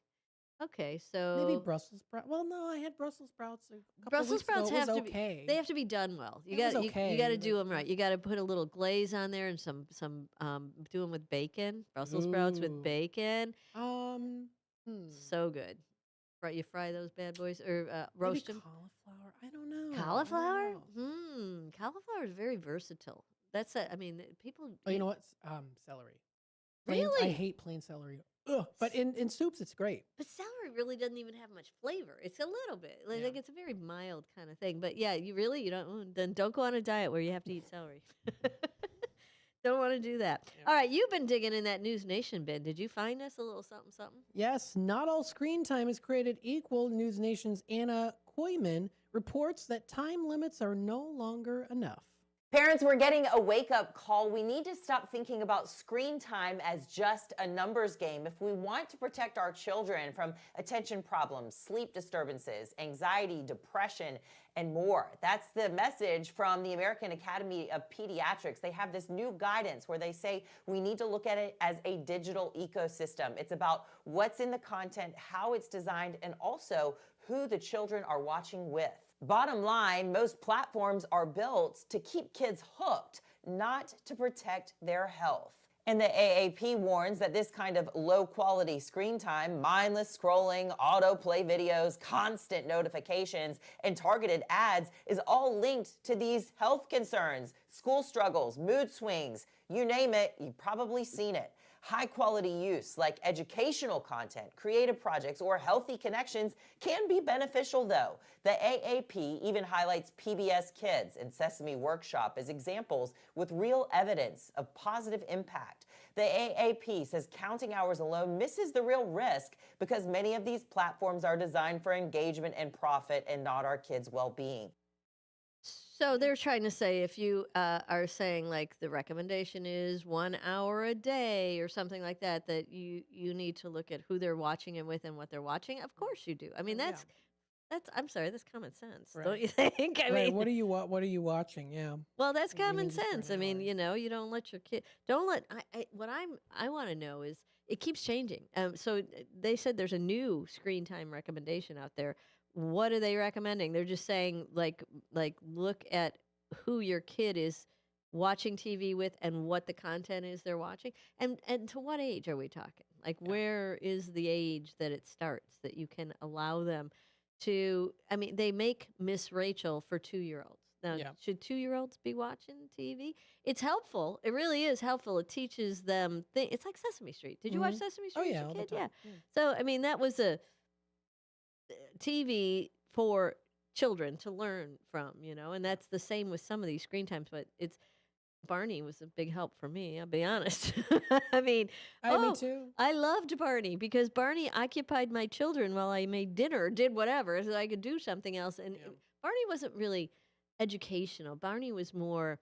Okay, so maybe Brussels sprouts. Well, no, I had Brussels sprouts. Brussels sprouts have to be. They have to be done well. You got to do them right. You got to put a little glaze on there and some do them with bacon. Brussels sprouts with bacon. So good. Right, you fry those bad boys or roast them. Cauliflower. I don't know. Cauliflower? Cauliflower is very versatile. That's people. Oh, you know what? Celery. Really? I hate plain celery. Ugh. But in soups, it's great. But celery really doesn't even have much flavor. It's a little bit. Like it's a very mild kind of thing. But yeah, you don't. Then don't go on a diet where you have to eat celery. Don't want to do that. Yeah. All right, you've been digging in that News Nation bin. Did you find us a little something, something? Yes, not all screen time is created equal. News Nation's Anna Koyman reports that time limits are no longer enough. Parents, we're getting a wake-up call. We need to stop thinking about screen time as just a numbers game. If we want to protect our children from attention problems, sleep disturbances, anxiety, depression, and more. That's the message from the American Academy of Pediatrics. They have this new guidance where they say we need to look at it as a digital ecosystem. It's about what's in the content, how it's designed, and also who the children are watching with. Bottom line, most platforms are built to keep kids hooked, not to protect their health. And the AAP warns that this kind of low-quality screen time, mindless scrolling, autoplay videos, constant notifications, and targeted ads is all linked to these health concerns, school struggles, mood swings, you name it, you've probably seen it. High-quality use like educational content, creative projects, or healthy connections can be beneficial, though. The AAP even highlights PBS Kids and Sesame Workshop as examples with real evidence of positive impact. The AAP says counting hours alone misses the real risk because many of these platforms are designed for engagement and profit and not our kids' well-being. So they're trying to say if you are saying like the recommendation is 1 hour a day or something like that, that you need to look at who they're watching it with and what they're watching. Of course you do. I mean, that's I'm sorry, that's common sense, don't you think? I mean, what are you watching? Yeah. well, that's common sense. I mean, you know, you don't let your kid. Don't let. I want to know is it keeps changing. So they said there's a new screen time recommendation out there. What are they recommending? They're just saying like look at who your kid is watching TV with and what the content is they're watching, and to what age are we talking? Like where is the age that it starts that you can allow them to? I mean, they make Miss Rachel for 2-year-olds. Now, should 2-year-olds be watching TV? It's helpful. It really is helpful. It teaches them. It's like Sesame Street. Did you watch Sesame Street as a kid? Yeah. So I mean, that was a TV for children to learn from, you know, and that's the same with some of these screen times. But Barney was a big help for me. I'll be honest. I mean, me too. I loved Barney because Barney occupied my children while I made dinner, did whatever, so I could do something else. And Barney wasn't really educational. Barney was more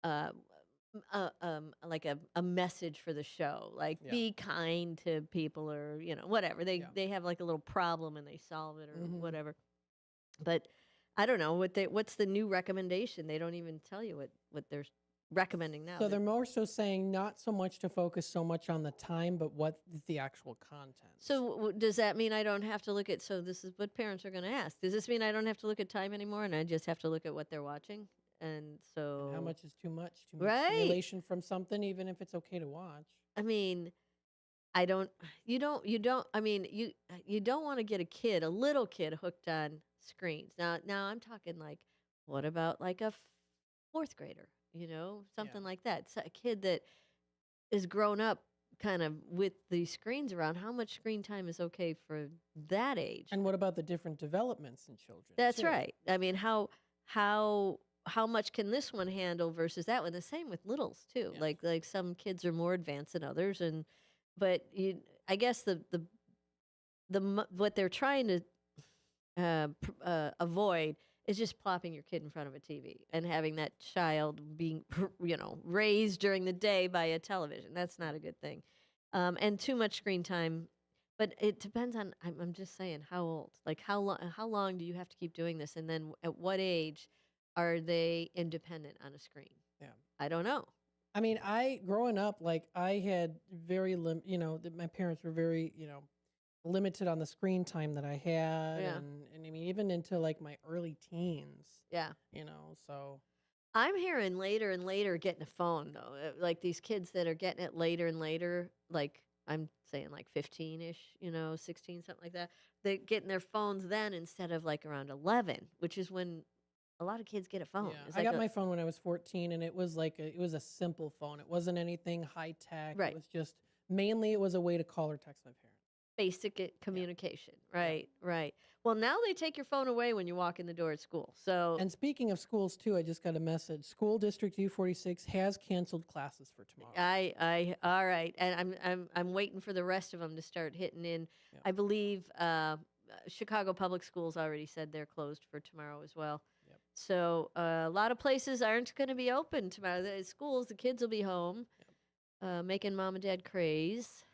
like a message for the show, like be kind to people or, you know, whatever. They have like a little problem and they solve it or whatever. But I don't know what's the new recommendation. They don't even tell you what they're recommending now. So they're more so saying not so much to focus so much on the time, but what is the actual content. So does that mean I don't have to look at, so this is what parents are going to ask. Does this mean I don't have to look at time anymore and I just have to look at what they're watching? And so how much is too much? Too much stimulation from something, even if it's okay to watch. I mean, you don't want to get a little kid hooked on screens. Now I'm talking like, what about like a 4th grader, you know, something like that. It's a kid that is grown up kind of with the screens around. How much screen time is okay for that age? And what about the different developments in children? That's right. I mean, how much can this one handle versus that one? The same with littles too. Yeah. Like some kids are more advanced than others, but I guess the what they're trying to avoid is just plopping your kid in front of a TV and having that child being, you know, raised during the day by a television. That's not a good thing, and too much screen time. But it depends on. I'm just saying, how old? Like how long do you have to keep doing this? And then at what age are they independent on a screen? Yeah, I don't know. I mean, growing up, like I had very my parents were very, you know, limited on the screen time that I had, and I mean even into like my early teens. Yeah, you know, so. I'm hearing later and later getting a phone though, like these kids that are getting it later and later, like I'm saying like 15-ish, you know, 16, something like that. They're getting their phones then instead of like around 11, which is when a lot of kids get a phone. Yeah. I got my phone when I was 14, and it was like it was a simple phone. It wasn't anything high tech. Right. It was just mainly it was a way to call or text my parents. Basic communication. Right, right. Well, now they take your phone away when you walk in the door at school. So, and speaking of schools too, I just got a message. School District U46 has canceled classes for tomorrow. All right, and I'm waiting for the rest of them to start hitting in. Yeah. I believe Chicago Public Schools already said they're closed for tomorrow as well. Yep. So a lot of places aren't going to be open tomorrow. The schools, the kids will be home, making mom and dad craze.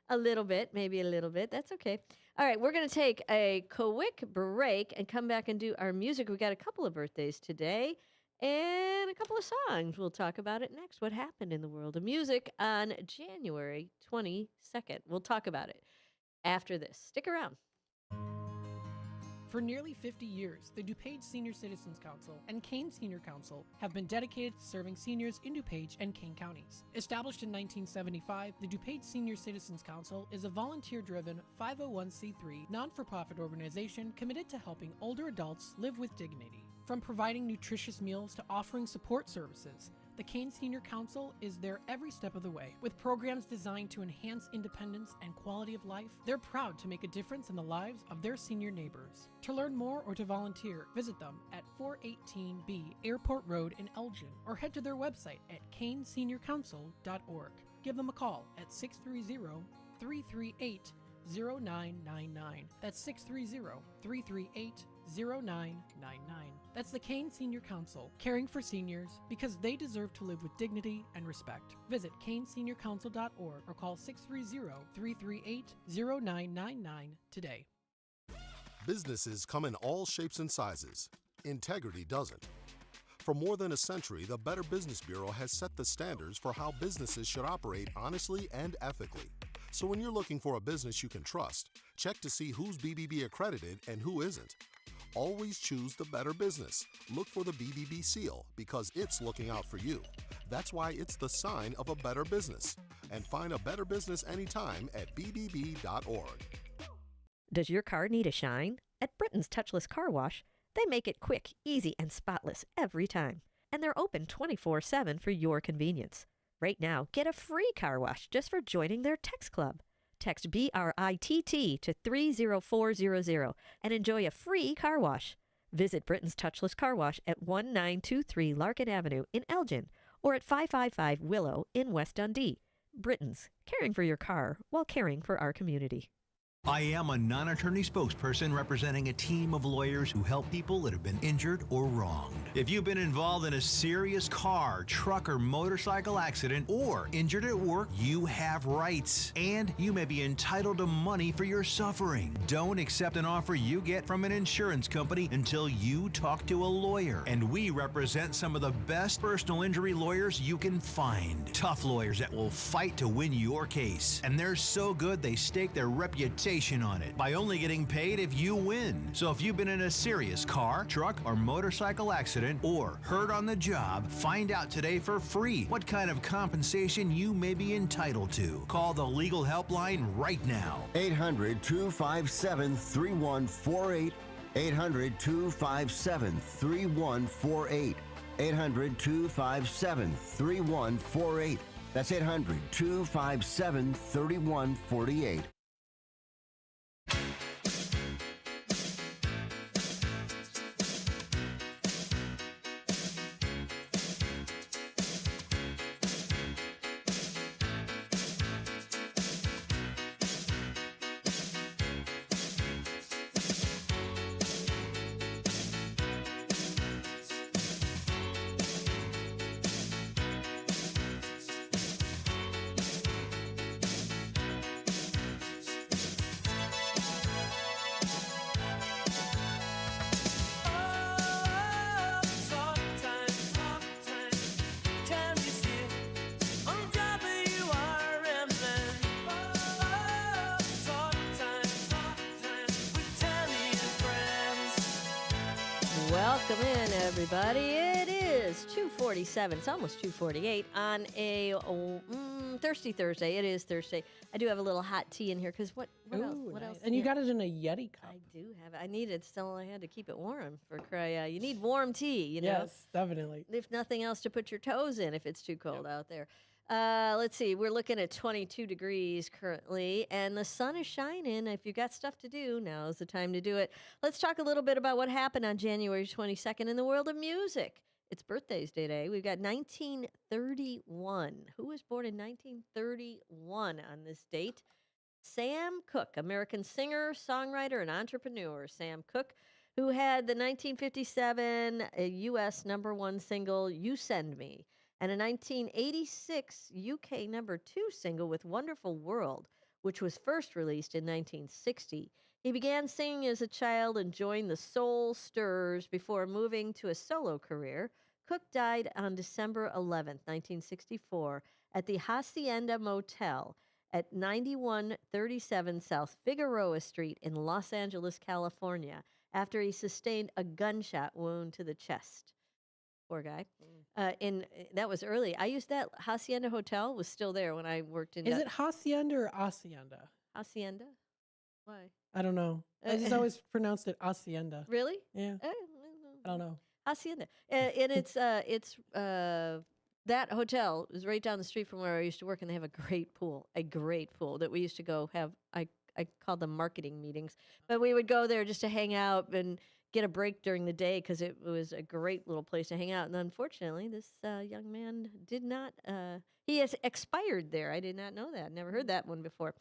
A little bit, maybe a little bit. That's okay. All right, we're going to take a quick break and come back and do our music. We got a couple of birthdays today and a couple of songs. We'll talk about it next. What happened in the world of music on January 22nd? We'll talk about it after this. Stick around. For nearly 50 years, the DuPage Senior Citizens Council and Kane Senior Council have been dedicated to serving seniors in DuPage and Kane counties. Established in 1975, the DuPage Senior Citizens Council is a volunteer-driven 501c3 non-for-profit organization committed to helping older adults live with dignity. From providing nutritious meals to offering support services, the Kane Senior Council is there every step of the way. With programs designed to enhance independence and quality of life, they're proud to make a difference in the lives of their senior neighbors. To learn more or to volunteer, visit them at 418B Airport Road in Elgin or head to their website at caneseniorcouncil.org. Give them a call at 630-338-0999. That's 630-338-0999. That's the Kane Senior Council, caring for seniors because they deserve to live with dignity and respect. Visit caneseniorcouncil.org or call 630-338-0999 today. Businesses come in all shapes and sizes. Integrity doesn't. For more than a century, the Better Business Bureau has set the standards for how businesses should operate honestly and ethically. So when you're looking for a business you can trust, check to see who's BBB accredited and who isn't. Always choose the Better Business. Look for the BBB seal because it's looking out for you. That's why it's the sign of a better business. And find a better business anytime at bbb.org. Does your car need a shine? At Britain's Touchless Car Wash, they make it quick, easy, and spotless every time. And they're open 24/7 for your convenience. Right now, get a free car wash just for joining their text club. Text BRITT to 30400 and enjoy a free car wash. Visit Britain's Touchless Car Wash at 1923 Larkin Avenue in Elgin or at 555 Willow in West Dundee. Britain's, caring for your car while caring for our community. I am a non-attorney spokesperson representing a team of lawyers who help people that have been injured or wronged. If you've been involved in a serious car, truck, or motorcycle accident or injured at work, you have rights, and you may be entitled to money for your suffering. Don't accept an offer you get from an insurance company until you talk to a lawyer. And we represent some of the best personal injury lawyers you can find. Tough lawyers that will fight to win your case. And they're so good they stake their reputation on it by only getting paid if you win. So if you've been in a serious car, truck, or motorcycle accident or hurt on the job, find out today for free what kind of compensation you may be entitled to. Call the legal helpline right now. 800-257-3148. 800-257-3148. 800-257-3148. That's 800-257-3148. Welcome in, everybody. It is 2:47. It's almost 2:48 on a thirsty Thursday. It is Thursday. I do have a little hot tea in here because what else? What else? And you got it in a Yeti cup. I do have it. I needed. Still, I had to keep it warm for cry. You need warm tea, you know. Yes, definitely. If nothing else, to put your toes in if it's too cold out there. Let's see. We're looking at 22 degrees currently, and the sun is shining. If you've got stuff to do, now's the time to do it. Let's talk a little bit about what happened on January 22nd in the world of music. It's birthdays today. We've got 1931. Who was born in 1931 on this date? Sam Cooke, American singer, songwriter, and entrepreneur. Sam Cooke, who had the 1957 U.S. #1 single, You Send Me, and a 1986 UK #2 single with Wonderful World, which was first released in 1960. He began singing as a child and joined the Soul Stirrers before moving to a solo career. Cooke died on December 11th, 1964, at the Hacienda Motel at 9137 South Figueroa Street in Los Angeles, California, after he sustained a gunshot wound to the chest. Poor guy. That was early. I used that Hacienda Hotel, was still there when I worked in. Is it Hacienda or Hacienda? Hacienda? Why? I don't know. I just always pronounced it Hacienda. Really? Yeah. I don't know. Hacienda. And it's that hotel is right down the street from where I used to work, and they have a great pool that we used to go have. I called them marketing meetings, but we would go there just to hang out and get a break during the day because it was a great little place to hang out. And unfortunately, this young man did not, he has expired there. I did not know that. Never heard that one before.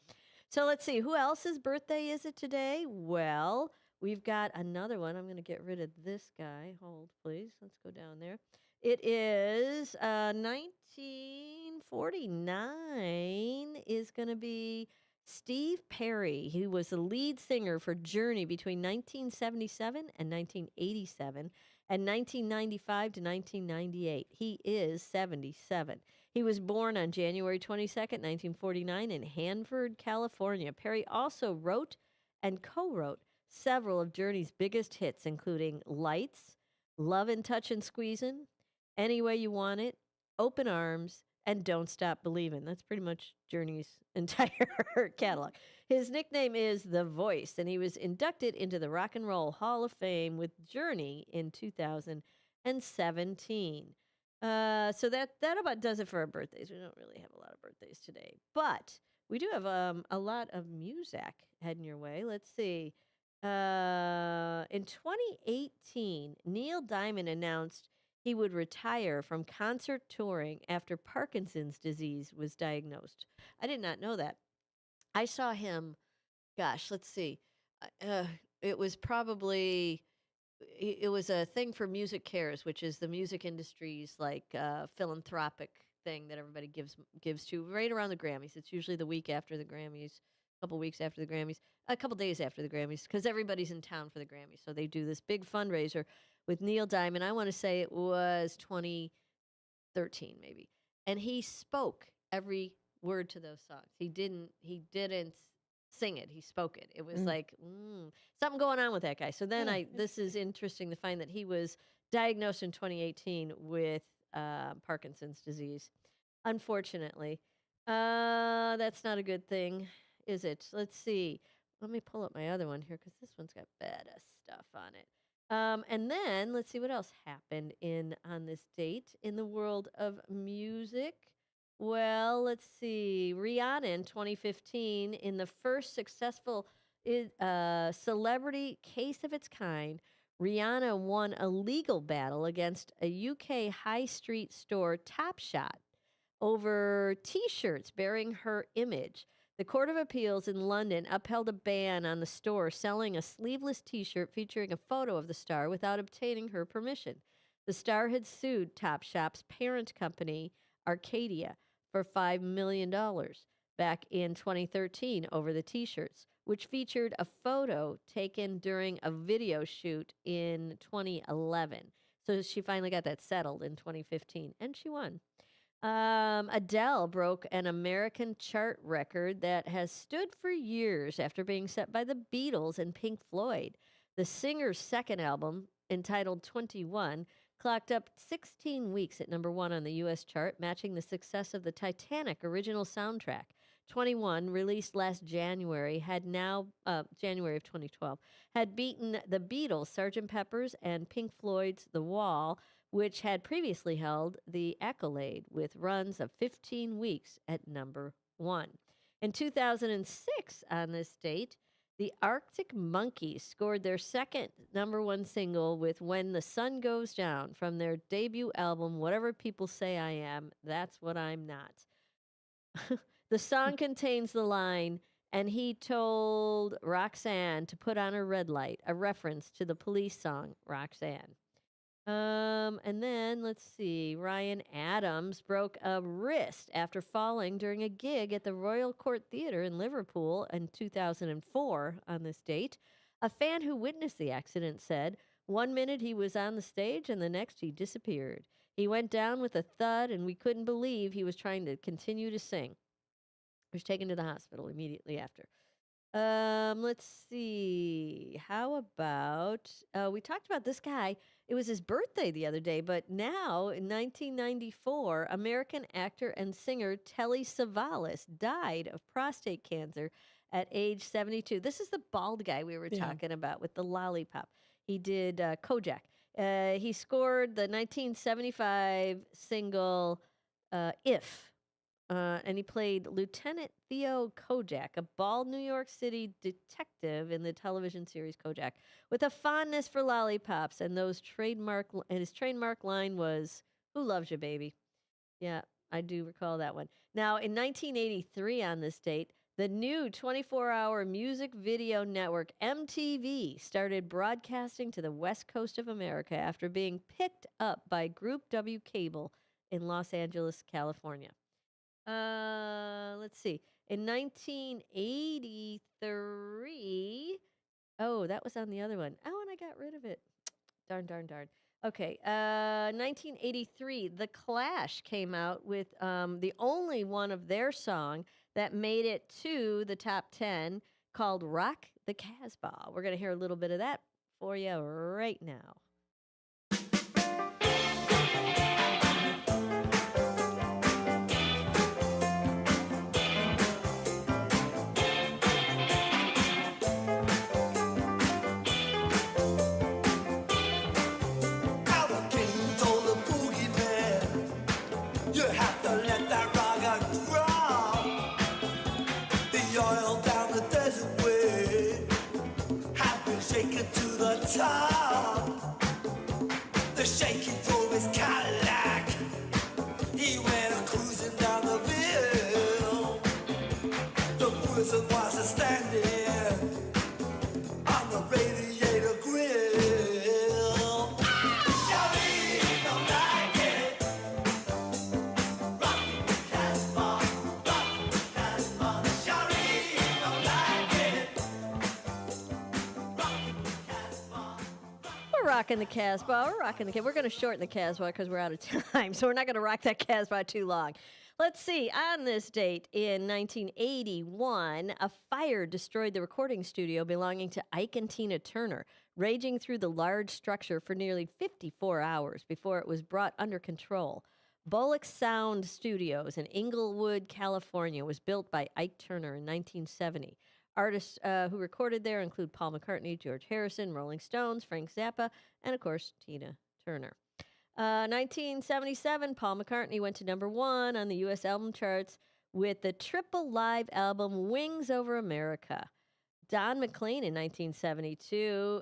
So let's see, who else's birthday is it today? Well, We've got another one. I'm going to get rid of this guy. Hold, please. Let's go down there. It is 1949 is going to be Steve Perry. He was the lead singer for Journey between 1977 and 1987 and 1995 to 1998. He is 77. He was born on January 22nd, 1949 in Hanford, California. Perry also wrote and co-wrote several of Journey's biggest hits, including Lights, Lovin' Touchin' Squeezin', Any Way You Want It, Open Arms, and Don't Stop Believin'. That's pretty much Journey's entire catalog. His nickname is The Voice, and he was inducted into the Rock and Roll Hall of Fame with Journey in 2017. So that about does it for our birthdays. We don't really have a lot of birthdays today, but we do have a lot of music heading your way. Let's see. In 2018, Neil Diamond announced he would retire from concert touring after Parkinson's disease was diagnosed. I did not know that. I saw him, gosh, let's see. It was probably, it was a thing for Music Cares, which is the music industry's like philanthropic thing that everybody gives to right around the Grammys. It's usually the week after the Grammys, a couple weeks after the Grammys, a couple days after the Grammys, because everybody's in town for the Grammys. So they do this big fundraiser with Neil Diamond. I want to say it was 2013 maybe. And he spoke every word to those songs. He didn't sing it. He spoke it. It was like something going on with that guy. So then this is interesting to find that he was diagnosed in 2018 with Parkinson's disease. Unfortunately, that's not a good thing, is it? Let's see. Let me pull up my other one here because this one's got badass stuff on it. And then let's see what else happened on this date in the world of music. Well, let's see. Rihanna in 2015, in the first successful celebrity case of its kind, Rihanna won a legal battle against a UK high street store, Topshop, over T-shirts bearing her image. The Court of Appeals in London upheld a ban on the store selling a sleeveless T-shirt featuring a photo of the star without obtaining her permission. The star had sued Topshop's parent company, Arcadia, for $5 million back in 2013 over the T-shirts, which featured a photo taken during a video shoot in 2011. So she finally got that settled in 2015, and she won. Adele broke an American chart record that has stood for years after being set by the Beatles and Pink Floyd. The singer's second album, entitled 21, clocked up 16 weeks at number 1 on the U.S. chart, matching the success of the Titanic original soundtrack. 21, released last January, January of 2012, had beaten the Beatles' Sgt. Pepper's and Pink Floyd's The Wall, which had previously held the accolade with runs of 15 weeks at number 1. In 2006, on this date, the Arctic Monkeys scored their second number 1 single with When the Sun Goes Down from their debut album, Whatever People Say I Am, That's What I'm Not. The song contains the line, and he told Roxanne to put on her red light, a reference to the Police song, Roxanne. And then, let's see, Ryan Adams broke a wrist after falling during a gig at the Royal Court Theatre in Liverpool in 2004 on this date. A fan who witnessed the accident said, "One minute he was on the stage and the next he disappeared. He went down with a thud and we couldn't believe he was trying to continue to sing." He was taken to the hospital immediately after. Let's see. How about we talked about this guy. It was his birthday the other day, but now in 1994, American actor and singer Telly Savalas died of prostate cancer at age 72. This is the bald guy we were talking about with the lollipop. He did Kojak. He scored the 1975 single If. And he played Lieutenant Theo Kojak, a bald New York City detective in the television series Kojak, with a fondness for lollipops. And his trademark line was, "Who loves you, baby?" Yeah, I do recall that one. Now, in 1983, on this date, The new 24-hour music video network, MTV, started broadcasting to the West Coast of America after being picked up by Group W Cable in Los Angeles, California. Let's see. In 1983... Oh, that was on the other one. Oh, and I got rid of it. Darn. Okay, 1983, The Clash came out with the only one of their song that made it to the top 10 called Rock the Casbah. We're going to hear a little bit of that for you right now. Top. The shaky drove his Cadillac. He went cruising down the hill. The prison was standing on the radiator grill. Shawty don't like it. Rock the Casbah, rock the Casbah. Shawty don't like it. We're rocking the Casbah. We're going to shorten the Casbah because we're out of time, so we're not going to rock that Casbah too long. Let's see. On this date in 1981, a fire destroyed the recording studio belonging to Ike and Tina Turner, raging through the large structure for nearly 54 hours before it was brought under control. Bullock Sound Studios in Inglewood, California, was built by Ike Turner in 1970. Artists who recorded there include Paul McCartney, George Harrison, Rolling Stones, Frank Zappa, and, of course, Tina Turner. 1977, Paul McCartney went to number 1 on the U.S. album charts with the triple live album Wings Over America. Don McLean in 1972,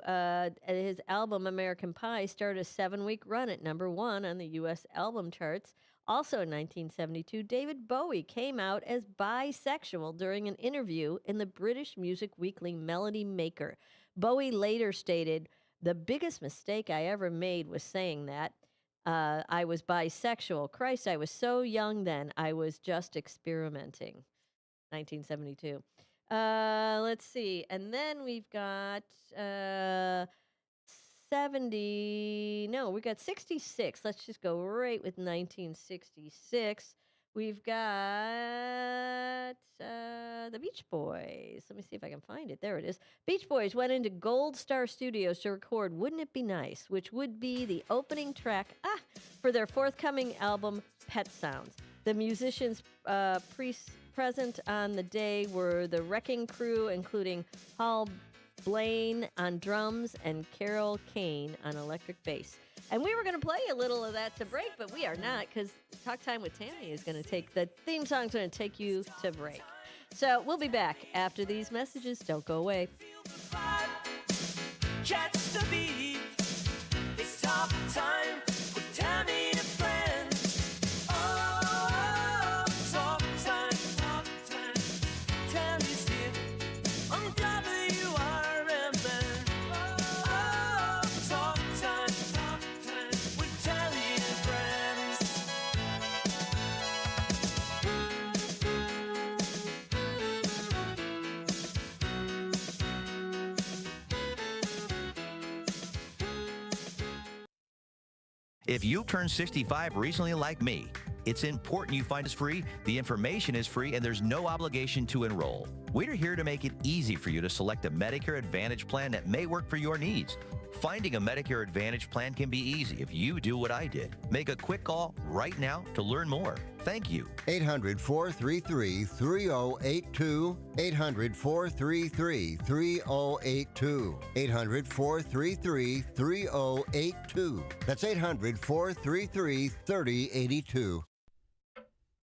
his album American Pie started a 7-week run at number 1 on the U.S. album charts. Also in 1972, David Bowie came out as bisexual during an interview in the British music weekly Melody Maker. Bowie later stated, "The biggest mistake I ever made was saying that. I was bisexual. Christ, I was so young then. I was just experimenting." 1972. Let's see. And then we've got 66. Let's just go right with 1966. We've got the Beach Boys. Let me see if I can find it. There it is. Beach Boys went into Gold Star Studios to record Wouldn't It Be Nice, which would be the opening track for their forthcoming album, Pet Sounds. The musicians present on the day were the Wrecking Crew, including Paul Blaine on drums and Carol Kane on electric bass. And we were going to play a little of that to break, but we are not, because Talk Time with Tami is going to take, the theme song's going to take you to break. So we'll be back after these messages. Don't go away. Catch the beat. It's Talk Time with Tami and friends. Oh, Talk Time. Tami's here on WRMN. Oh, Talk Time with Tami and friends. If you turned 65 recently like me, it's important you find us free, the information is free, and there's no obligation to enroll. We're here to make it easy for you to select a Medicare Advantage plan that may work for your needs. Finding a Medicare Advantage plan can be easy if you do what I did. Make a quick call right now to learn more. Thank you. 800-433-3082. 800-433-3082. 800-433-3082. That's 800-433-3082.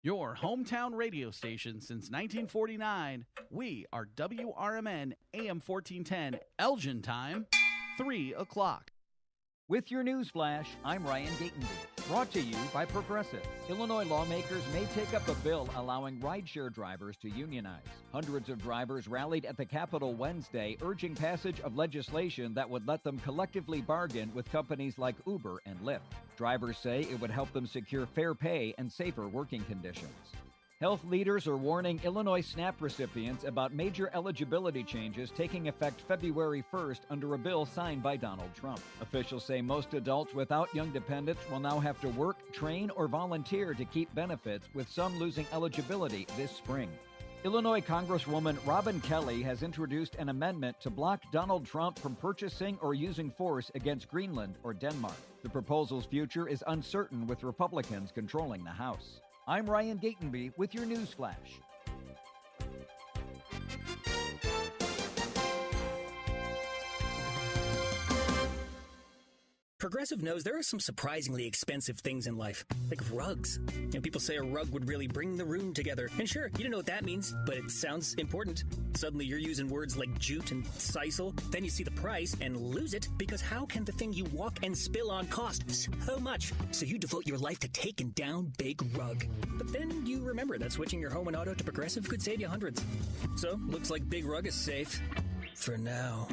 Your hometown radio station since 1949. We are WRMN AM 1410, Elgin time, 3 o'clock. With your news flash, I'm Ryan Gatenby. Brought to you by Progressive. Illinois lawmakers may take up a bill allowing rideshare drivers to unionize. Hundreds of drivers rallied at the Capitol Wednesday, urging passage of legislation that would let them collectively bargain with companies like Uber and Lyft. Drivers say it would help them secure fair pay and safer working conditions. Health leaders are warning Illinois SNAP recipients about major eligibility changes taking effect February 1st under a bill signed by Donald Trump. Officials say most adults without young dependents will now have to work, train, or volunteer to keep benefits, with some losing eligibility this spring. Illinois Congresswoman Robin Kelly has introduced an amendment to block Donald Trump from purchasing or using force against Greenland or Denmark. The proposal's future is uncertain, with Republicans controlling the House. I'm Ryan Gatenby with your news flash. Progressive knows there are some surprisingly expensive things in life, like rugs. People say a rug would really bring the room together. And sure, you don't know what that means, but it sounds important. Suddenly you're using words like jute and sisal. Then you see the price and lose it, because how can the thing you walk and spill on cost so much? So you devote your life to taking down Big Rug. But then you remember that switching your home and auto to Progressive could save you hundreds. So looks like Big Rug is safe. For now.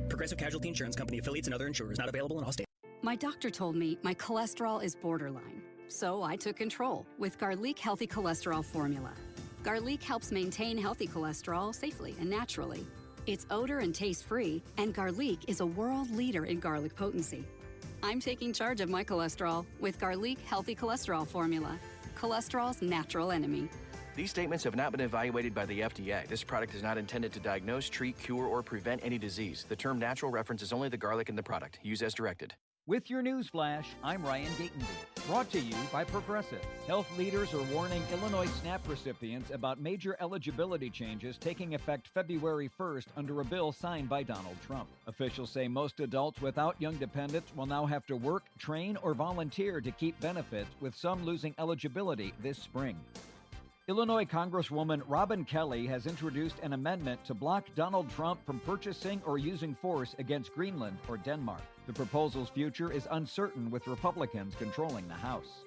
Progressive Casualty Insurance Company, affiliates, and other insurers. Not available in all states. My doctor told me my cholesterol is borderline, so I took control with Garlic Healthy Cholesterol Formula. Garlic helps maintain healthy cholesterol safely and naturally. It's odor and taste-free, and Garlic is a world leader in garlic potency. I'm taking charge of my cholesterol with Garlic Healthy Cholesterol Formula, cholesterol's natural enemy. These statements have not been evaluated by the FDA. This product is not intended to diagnose, treat, cure, or prevent any disease. The term natural references only the garlic in the product. Use as directed. With your news flash, I'm Ryan Gatenby. Brought to you by Progressive. Health leaders are warning Illinois SNAP recipients about major eligibility changes taking effect February 1st under a bill signed by Donald Trump. Officials say most adults without young dependents will now have to work, train, or volunteer to keep benefits, with some losing eligibility this spring. Illinois Congresswoman Robin Kelly has introduced an amendment to block Donald Trump from purchasing or using force against Greenland or Denmark. The proposal's future is uncertain, with Republicans controlling the House.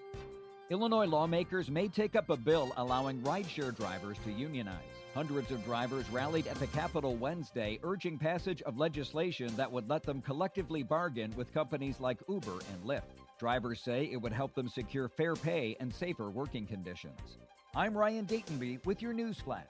Illinois lawmakers may take up a bill allowing rideshare drivers to unionize. Hundreds of drivers rallied at the Capitol Wednesday, urging passage of legislation that would let them collectively bargain with companies like Uber and Lyft. Drivers say it would help them secure fair pay and safer working conditions. I'm Ryan Gatenby with your news flash.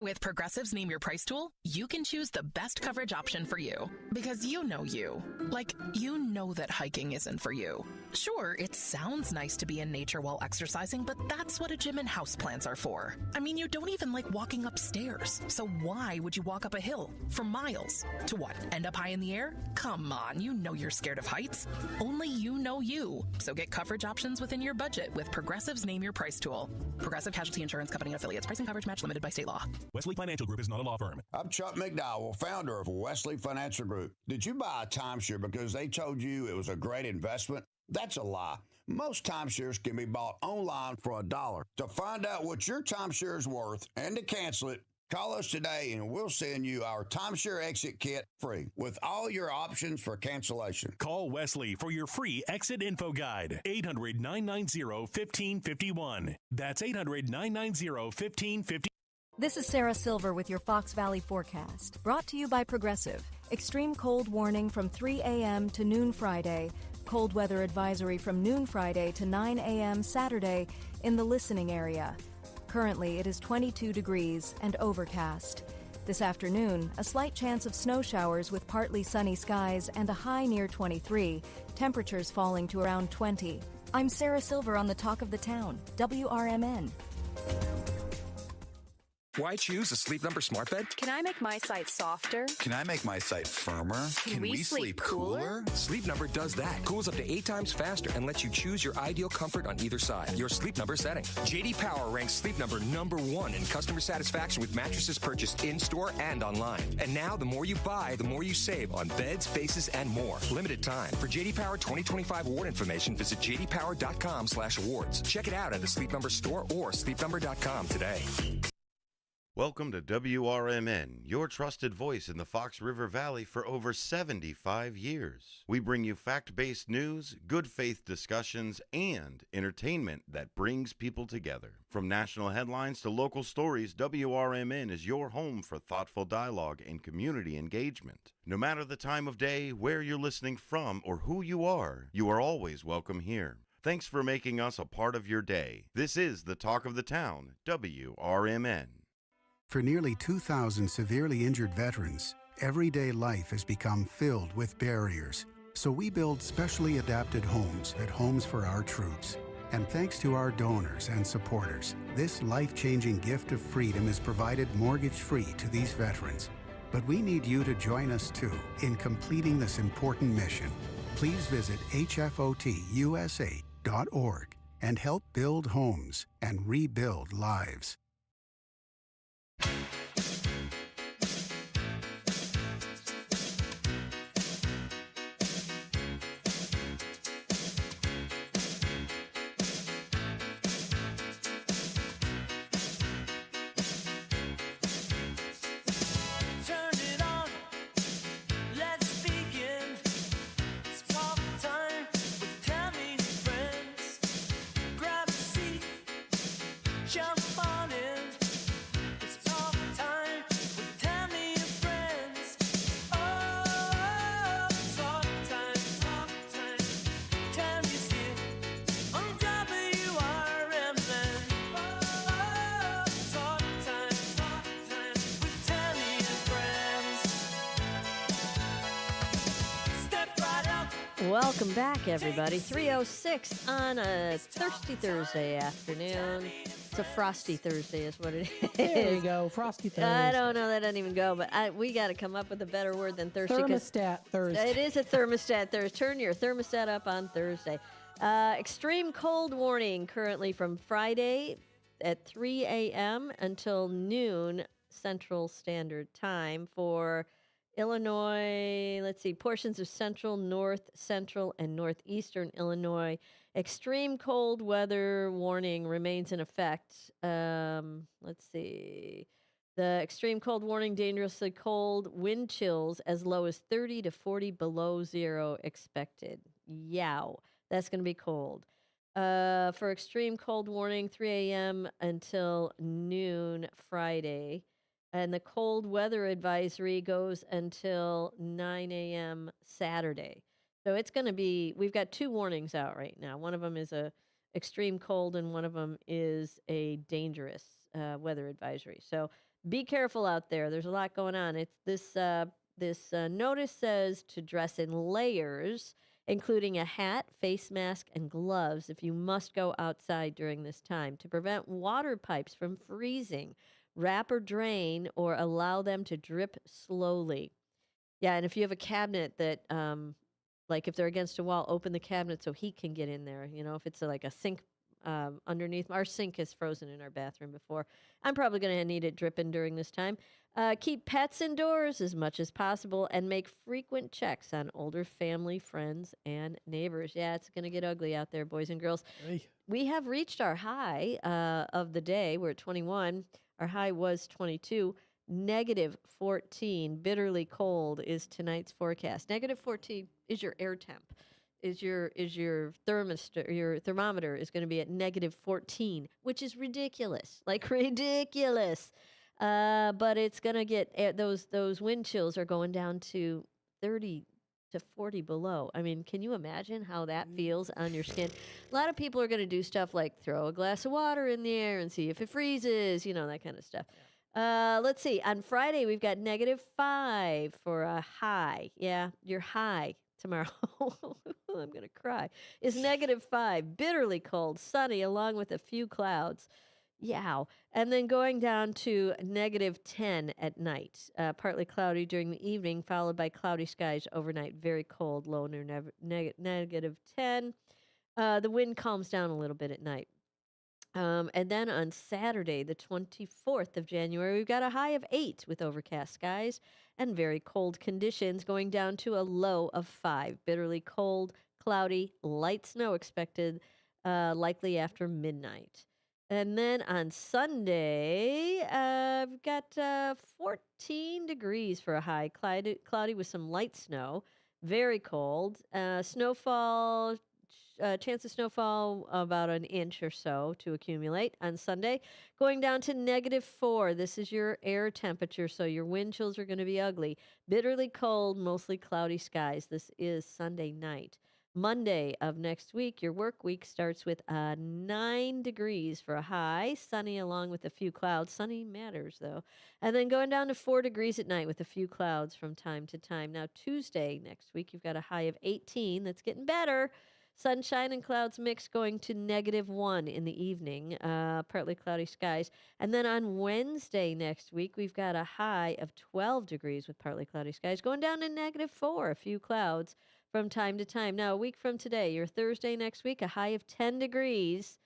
With Progressive's Name Your Price tool, you can choose the best coverage option for you. Because you know you. Like, you know that hiking isn't for you. Sure, it sounds nice to be in nature while exercising, but that's what a gym and houseplants are for. I mean, you don't even like walking upstairs. So why would you walk up a hill for miles? To what, end up high in the air? Come on, you know you're scared of heights. Only you know you. So get coverage options within your budget with Progressive's Name Your Price tool. Progressive Casualty Insurance Company and affiliates. Pricing coverage match limited by state law. Wesley Financial Group is not a law firm. I'm Chuck McDowell, founder of Wesley Financial Group. Did you buy a timeshare because they told you it was a great investment? That's a lie. Most timeshares can be bought online for $1. To find out what your timeshare is worth and to cancel it, call us today and we'll send you our timeshare exit kit free with all your options for cancellation. Call Wesley for your free exit info guide. 800-990-1551. That's 800-990-1551. This is Sarah Silver with your Fox Valley forecast, brought to you by Progressive. Extreme cold warning from 3 a.m. to noon Friday. Cold weather advisory from noon Friday to 9 a.m. Saturday in the listening area. Currently, it is 22 degrees and overcast. This afternoon, a slight chance of snow showers with partly sunny skies and a high near 23, temperatures falling to around 20. I'm Sarah Silver on the Talk of the Town, WRMN. Why choose a Sleep Number smart bed? Can I make my site softer? Can I make my site firmer? Can we sleep cooler? Sleep Number does that. Cools up to 8 times faster and lets you choose your ideal comfort on either side. Your Sleep Number setting. JD Power ranks Sleep Number #1 in customer satisfaction with mattresses purchased in-store and online. And now, the more you buy, the more you save on beds, bases, and more. Limited time. For JD Power 2025 award information, visit jdpower.com/awards. Check it out at the Sleep Number store or sleepnumber.com today. Welcome to WRMN, your trusted voice in the Fox River Valley for over 75 years. We bring you fact-based news, good faith discussions, and entertainment that brings people together. From national headlines to local stories, WRMN is your home for thoughtful dialogue and community engagement. No matter the time of day, where you're listening from, or who you are always welcome here. Thanks for making us a part of your day. This is the Talk of the Town, WRMN. For nearly 2,000 severely injured veterans, everyday life has become filled with barriers. So we build specially adapted homes at Homes for Our Troops. And thanks to our donors and supporters, this life-changing gift of freedom is provided mortgage-free to these veterans. But we need you to join us too in completing this important mission. Please visit hfotusa.org and help build homes and rebuild lives. Turn it on, let's begin. It's talk time with Tami and friends. Grab a seat, jump on in. It's talk time with Tami and friends. Oh, talk time, Tami's here on WRMN. Oh, talk time with Tami and friends. Step right up. Welcome back, everybody. 3:06 on a thirsty Thursday afternoon. It's a frosty Thursday is what it is. There you go, frosty Thursday. I don't know, that doesn't even go, but we got to come up with a better word than thirsty. 'Cause Thermostat Thursday. it is a thermostat Thursday. Turn your thermostat up on Thursday. Extreme cold warning currently from Friday at 3 a.m. until noon Central Standard Time for Illinois. Let's see, portions of central, north, central, and northeastern Illinois. Extreme cold weather warning remains in effect. Let's see. The extreme cold warning, dangerously cold, wind chills as low as 30 to 40 below zero expected. Yow. That's going to be cold. For extreme cold warning, 3 a.m. until noon Friday. And the cold weather advisory goes until 9 a.m. Saturday. So it's going to be, we've got two warnings out right now. One of them is a extreme cold and one of them is a dangerous weather advisory. So be careful out there. There's a lot going on. It's this notice says to dress in layers, including a hat, face mask, and gloves if you must go outside during this time to prevent water pipes from freezing. Wrap or drain or allow them to drip slowly. Yeah, and if you have a cabinet that, like if they're against a wall, open the cabinet so heat can get in there. You know, if it's like a sink underneath. Our sink is frozen in our bathroom before. I'm probably going to need it dripping during this time. Keep pets indoors as much as possible and make frequent checks on older family, friends, and neighbors. Yeah, it's going to get ugly out there, boys and girls. Hey. We have reached our high of the day. We're at 21. Our high was 22. Negative 14, bitterly cold is tonight's forecast. Negative 14 is your air temp. Is your thermostat, your thermometer is going to be at negative 14, which is ridiculous, like ridiculous. But it's going to get those wind chills are going down to 30 to 40 below. I mean, can you imagine how that feels on your skin? A lot of people are going to do stuff like throw a glass of water in the air and see if it freezes, you know, that kind of stuff. Let's see. On Friday, we've got negative 5 for a high. Yeah, your high tomorrow. I'm going to cry. Is negative 5. Bitterly cold, sunny, along with a few clouds. Yow. And then going down to negative 10 at night. Partly cloudy during the evening, followed by cloudy skies overnight. Very cold, low near negative 10. The wind calms down a little bit at night. And then on Saturday, the 24th of January, we've got a high of 8 with overcast skies and very cold conditions, going down to a low of 5. Bitterly cold, cloudy, light snow expected, likely after midnight. And then on Sunday, we've got 14 degrees for a high, cloudy with some light snow, very cold. Snowfall, chance of snowfall about an inch or so to accumulate on Sunday, going down to -4. This is your air temperature, so your wind chills are going to be ugly. Bitterly cold, mostly cloudy skies. This is Sunday night. Monday of next week, your work week starts with 9 degrees for a high, sunny along with a few clouds. Sunny matters, though. And then going down to 4 degrees at night with a few clouds from time to time. Now, Tuesday next week, you've got a high of 18. That's getting better. Sunshine and clouds mix going to -1 in the evening, partly cloudy skies. And then on Wednesday next week, we've got a high of 12 degrees with partly cloudy skies, going down to -4, a few clouds from time to time. Now, a week from today, your Thursday next week, a high of 10 degrees,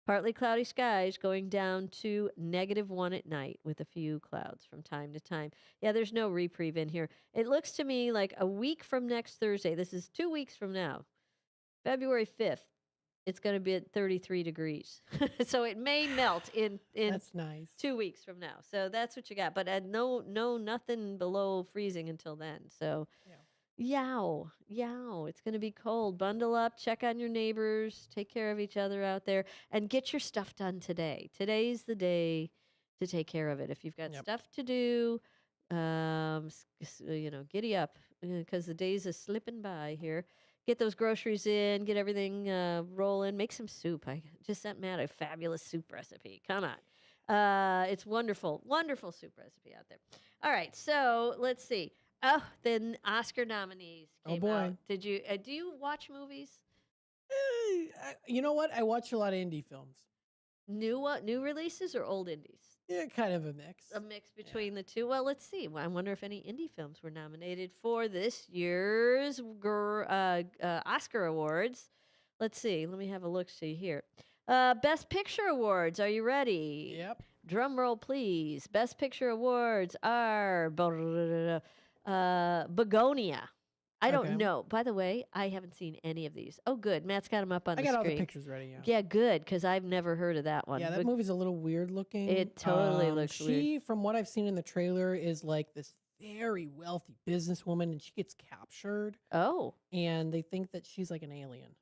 partly cloudy skies, going down to -1 at night with a few clouds from time to time. Yeah, there's no reprieve in here. It looks to me like a week from next Thursday, this is 2 weeks from now, February 5th, it's going to be at 33 degrees. So it may melt in That's nice. 2 weeks from now. So that's what you got. But nothing below freezing until then. So yow. It's going to be cold. Bundle up, check on your neighbors, take care of each other out there, and get your stuff done today. Today's the day to take care of it. If you've got stuff to do, giddy up because the days are slipping by here. Get those groceries in, get everything rolling, make some soup. I just sent Matt a fabulous soup recipe. Come on. It's wonderful, wonderful soup recipe out there. All right, so let's see. Oh, the Oscar nominees came out. Did you do you watch movies? You know what? I watch a lot of indie films. New releases or old indies? Yeah, kind of a mix. A mix between the two. Well, let's see. I wonder if any indie films were nominated for this year's Oscar Awards. Let's see. Let me have a look-see here. Best Picture Awards. Are you ready? Yep. Drum roll, please. Best Picture Awards are Begonia. I don't know. By the way, I haven't seen any of these. Oh, good. Matt's got them up on the screen. I got all the pictures ready, yeah. Yeah, good, because I've never heard of that one. Yeah, that movie's a little weird looking. It totally looks weird. She, from what I've seen in the trailer, is like this very wealthy businesswoman, and she gets captured. Oh. And they think that she's like an alien.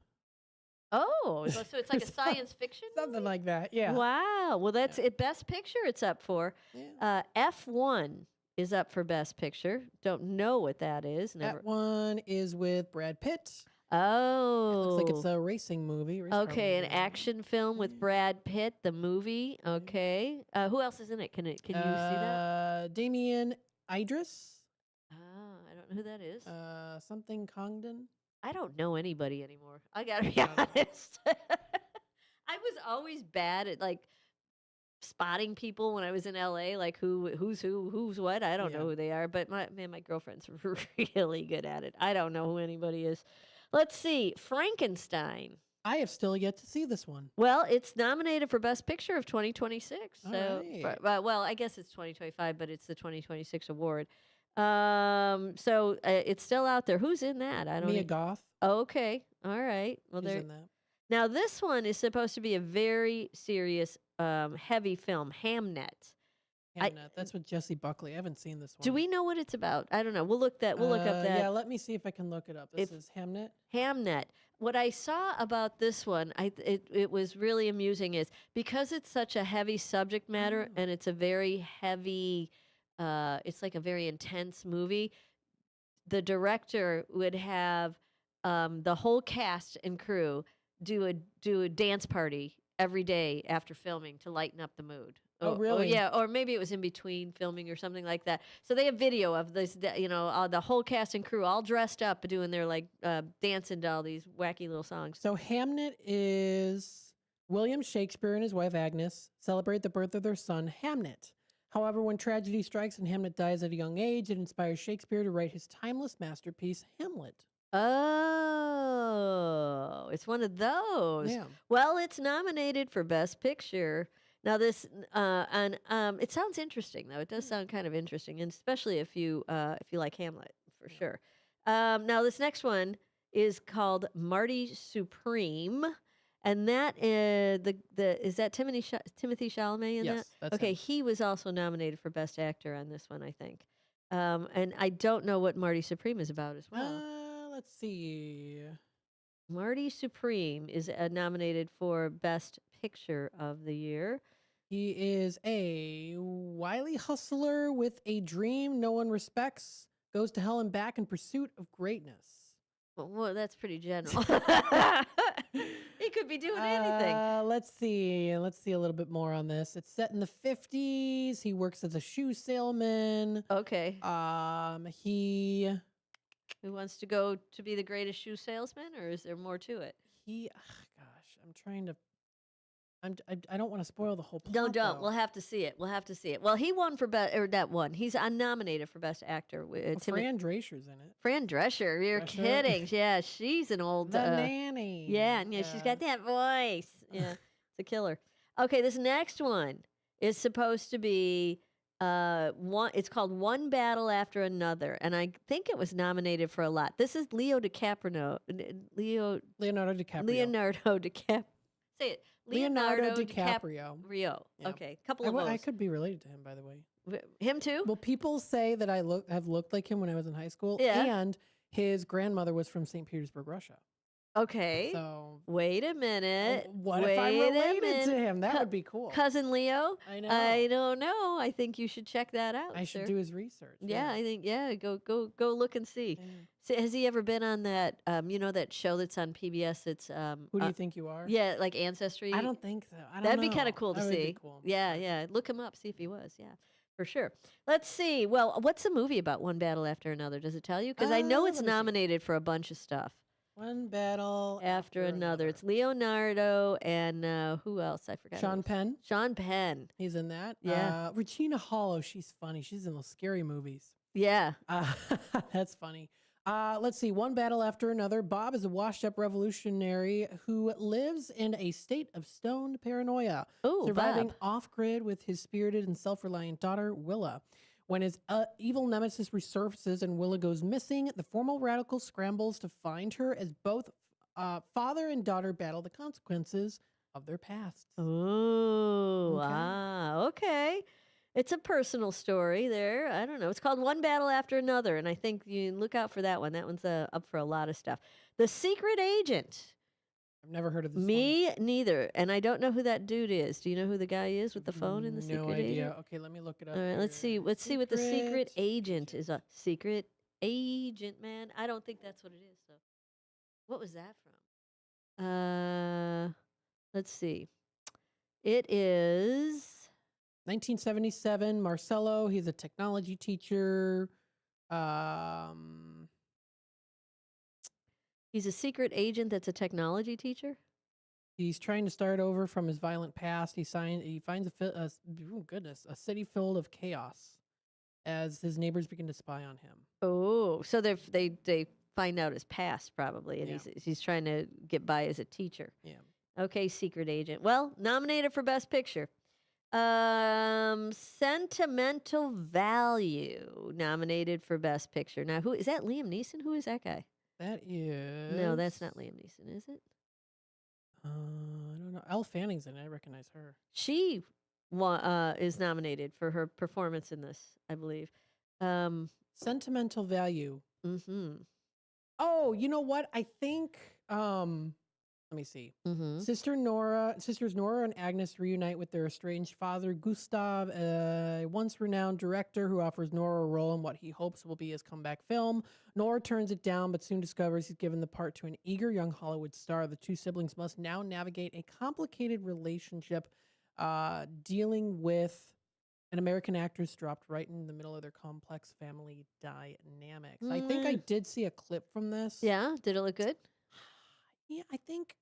Oh, so it's like a science fiction movie? Something like that, yeah. Wow. Well, that's it. Best Picture it's up for. Yeah. F1 is up for Best Picture. Don't know what that is. That one is with Brad Pitt. Oh. It looks like it's a racing movie. Okay, an action film with Brad Pitt, the movie. Okay. Who else is in it? Can you see that? Damien Idris. I don't know who that is. Something Congdon. I don't know anybody anymore. I got to be honest. I was always bad at like spotting people when I was in LA, like who's what. I don't know who they are, but my girlfriend's really good at it. I don't know who anybody is. Let's see. Frankenstein. I have still yet to see this one. Well, it's nominated for Best Picture of 2026. All So, right. well, I guess it's 2025, but it's the 2026 award. So it's still out there. Who's in that? I don't. Mia Goth. Okay. All right. Well, She's there. in that. Now, this one is supposed to be a very serious, heavy film, Hamnet. Hamnet. That's with Jessie Buckley. I haven't seen this one. Do we know what it's about? I don't know. We'll look up that. Yeah, let me see if I can look it up. This is Hamnet. Hamnet. What I saw about this one, it was really amusing, is because it's such a heavy subject matter and it's a very heavy, it's like a very intense movie. The director would have the whole cast and crew do a dance party every day after filming to lighten up the mood. Oh, really? Yeah, or maybe it was in between filming or something like that. So they have video of this, the whole cast and crew all dressed up doing their dancing to all these wacky little songs. So Hamnet is William Shakespeare and his wife Agnes celebrate the birth of their son Hamnet. However, when tragedy strikes and Hamlet dies at a young age, it inspires Shakespeare to write his timeless masterpiece, Hamlet. Oh, it's one of those. Yeah. Well, it's nominated for Best Picture. Now this it sounds interesting though. It does sound kind of interesting, and especially if you like Hamlet for sure. Now this next one is called Marty Supreme, And that is is that Timothy Chalamet in Yes, that? that's Okay, him. he was also nominated for Best Actor on this one, I think. And I don't know what Marty Supreme is about as well. Let's see. Marty Supreme is nominated for Best Picture of the Year. He is a wily hustler with a dream no one respects, goes to hell and back in pursuit of greatness. Well, that's pretty general. He could be doing anything. Let's see. Let's see a little bit more on this. It's set in the 50s. He works as a shoe salesman. Okay. He Who wants to go to be the greatest shoe salesman, or is there more to it? gosh, I'm trying to. I don't want to spoil the whole plot. No, don't. though. We'll have to see it. We'll have to see it. Well, he won for best, or that one. He's nominated for Best Actor. Fran Drescher's in it. Fran Drescher. You're Drescher. kidding. Yeah, she's an old. The nanny. Yeah, she's got that voice. Yeah, it's a killer. Okay, this next one is supposed to be one. It's called One Battle After Another, and I think it was nominated for a lot. This is Leonardo DiCaprio. Say it. Leonardo DiCaprio. Rio. Yeah. Okay, couple of O's. I could be related to him, by the way. Him too? Well, people say that I have looked like him when I was in high school. Yeah. And his grandmother was from St. Petersburg, Russia. Okay. So wait a minute. What if I'm Wait a related to minute. him? That would be cool. Cousin Leo? I know. I don't know. I think you should check that out. I should sir. do his research. Yeah, I think go look and see. So, has he ever been on that that show that's on PBS? It's Who do you think you are? Yeah, like Ancestry. I don't think so. I don't That'd know. be kind of cool to That would see. be cool. Yeah. Look him up, see if he was. Yeah, for sure. Let's see. Well, what's the movie about? One Battle After Another? Does it tell you? Because I know it's let me see. nominated for a bunch of stuff. One battle After another. It's Leonardo and who else? I forgot. Sean Penn. Sean Penn. He's in that. Yeah. Regina Hollow. She's funny. She's in those scary movies. Yeah. That's funny. Let's see. One battle after another. Bob is a washed-up revolutionary who lives in a state of stoned paranoia, surviving Bob. off-grid with his spirited and self-reliant daughter, Willa. When his evil nemesis resurfaces and Willa goes missing, the formal radical scrambles to find her as both father and daughter battle the consequences of their pasts. Oh, wow. Okay. It's a personal story there. I don't know. It's called One Battle After Another, and I think you look out for that one. That one's up for a lot of stuff. The Secret Agent. I've never heard of this. Me neither, and I don't know who that dude is. Do you know who the guy is with the phone in the No Secret idea. Agent? Okay, let me look it up. All right, let's see. here. Let's see what the Secret Secret Agent is. A Secret Agent, man. I don't think that's what it is. So, what was that from? Let's see. It is 1977, Marcello. He's a technology teacher. He's a secret agent that's a technology teacher. He's trying to start over from his violent past. He finds a city filled of chaos as his neighbors begin to spy on him. Oh, so they find out his past probably, and Yeah. he's trying to get by as a teacher. Yeah. Okay, secret agent. Well, nominated for Best Picture. Sentimental Value nominated for Best Picture. Now, who is that? Liam Neeson? Who is that guy? That is. No, that's not Liam Neeson, is it? I don't know. Elle Fanning's in it. I recognize her. She is nominated for her performance in this, I believe. Sentimental Value. Mm-hmm. Oh, you know what? I think. Let me see. Mm-hmm. Sisters Nora and Agnes reunite with their estranged father, Gustav, a once renowned director who offers Nora a role in what he hopes will be his comeback film. Nora turns it down, but soon discovers he's given the part to an eager young Hollywood star. The two siblings must now navigate a complicated relationship, dealing with an American actress dropped right in the middle of their complex family dynamics. I think I did see a clip from this. Yeah, did it look good? Yeah, I think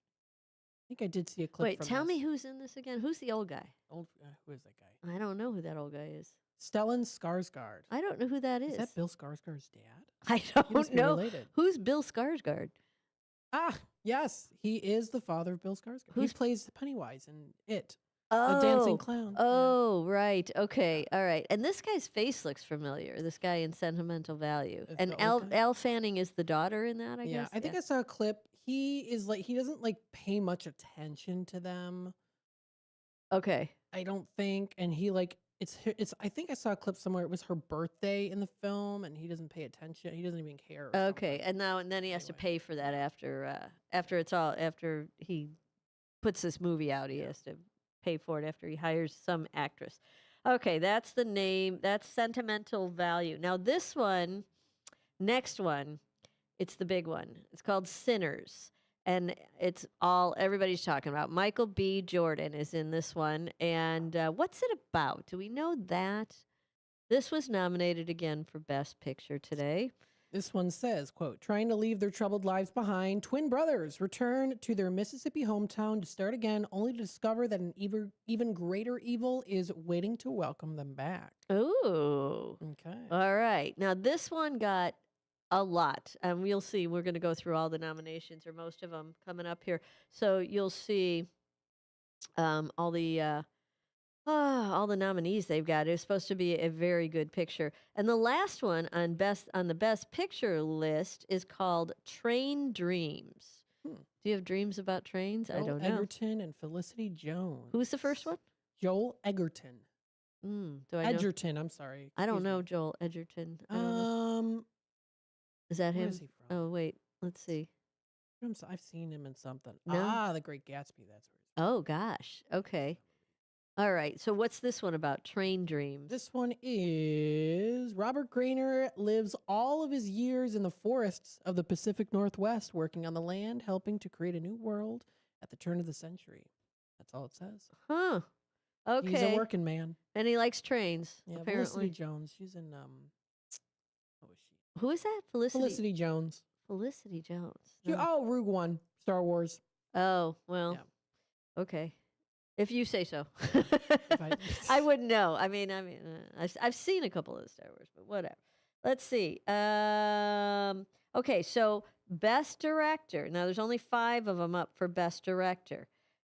I did see a clip. Wait, from tell this. me who's in this again. Who's the old guy? Who is that guy? I don't know who that old guy is. Stellan Skarsgård. I don't know who that is. Is that Bill Skarsgård's dad? I He don't must be know. related. Who's Bill Skarsgård? Ah, yes, he is the father of Bill Skarsgård. He plays Pennywise in It. A dancing clown. Oh, right. Okay. All right. And this guy's face looks familiar. This guy in Sentimental Value. It's And the old guy? Al Fanning is the daughter in that, I Yeah, guess. I think I saw a clip. He is like, he doesn't like pay much attention to them. Okay. I don't think. And he like, I think I saw a clip somewhere. It was her birthday in the film and he doesn't pay attention. He doesn't even care. or Okay. And then he has to pay for that after he puts this movie out. He has to pay for it after he hires some actress. Okay, that's the name. That's Sentimental Value. Now this one, next one, it's the big one. It's called Sinners. And it's all everybody's talking about. Michael B. Jordan is in this one. And what's it about? Do we know that? This was nominated again for Best Picture today. This one says, quote, trying to leave their troubled lives behind, twin brothers return to their Mississippi hometown to start again, only to discover that an even greater evil is waiting to welcome them back. Ooh. Okay. All right. Now, this one got a lot. And we'll see. We're going to go through all the nominations, or most of them, coming up here. So you'll see all the nominees they've got. It's supposed to be a very good picture. And the last one on the Best Picture list is called Train Dreams. Do you have dreams about trains? I don't know. Egerton and Felicity Jones. Who's the first one? Joel Egerton. Do I know? Edgerton, I'm sorry. I don't know Joel Edgerton. Is that where him? is he from? Oh, wait. Let's see. I've seen him in something. No? The Great Gatsby. That's where. Oh, gosh. Okay. All right. So what's this one about? Train Dreams. This one is Robert Grainer lives all of his years in the forests of the Pacific Northwest, working on the land, helping to create a new world at the turn of the century. That's all it says. Huh. Okay. He's a working man. And he likes trains, Yeah, apparently. Felicity Jones. She's in what was she? Who is that? Felicity Jones. Felicity Jones. Rogue One, Star Wars. Oh, well. Okay. If you say so. I wouldn't know. I mean, I've seen a couple of the Star Wars, but whatever. Let's see. Okay, so Best Director. Now, there's only 5 of them up for Best Director.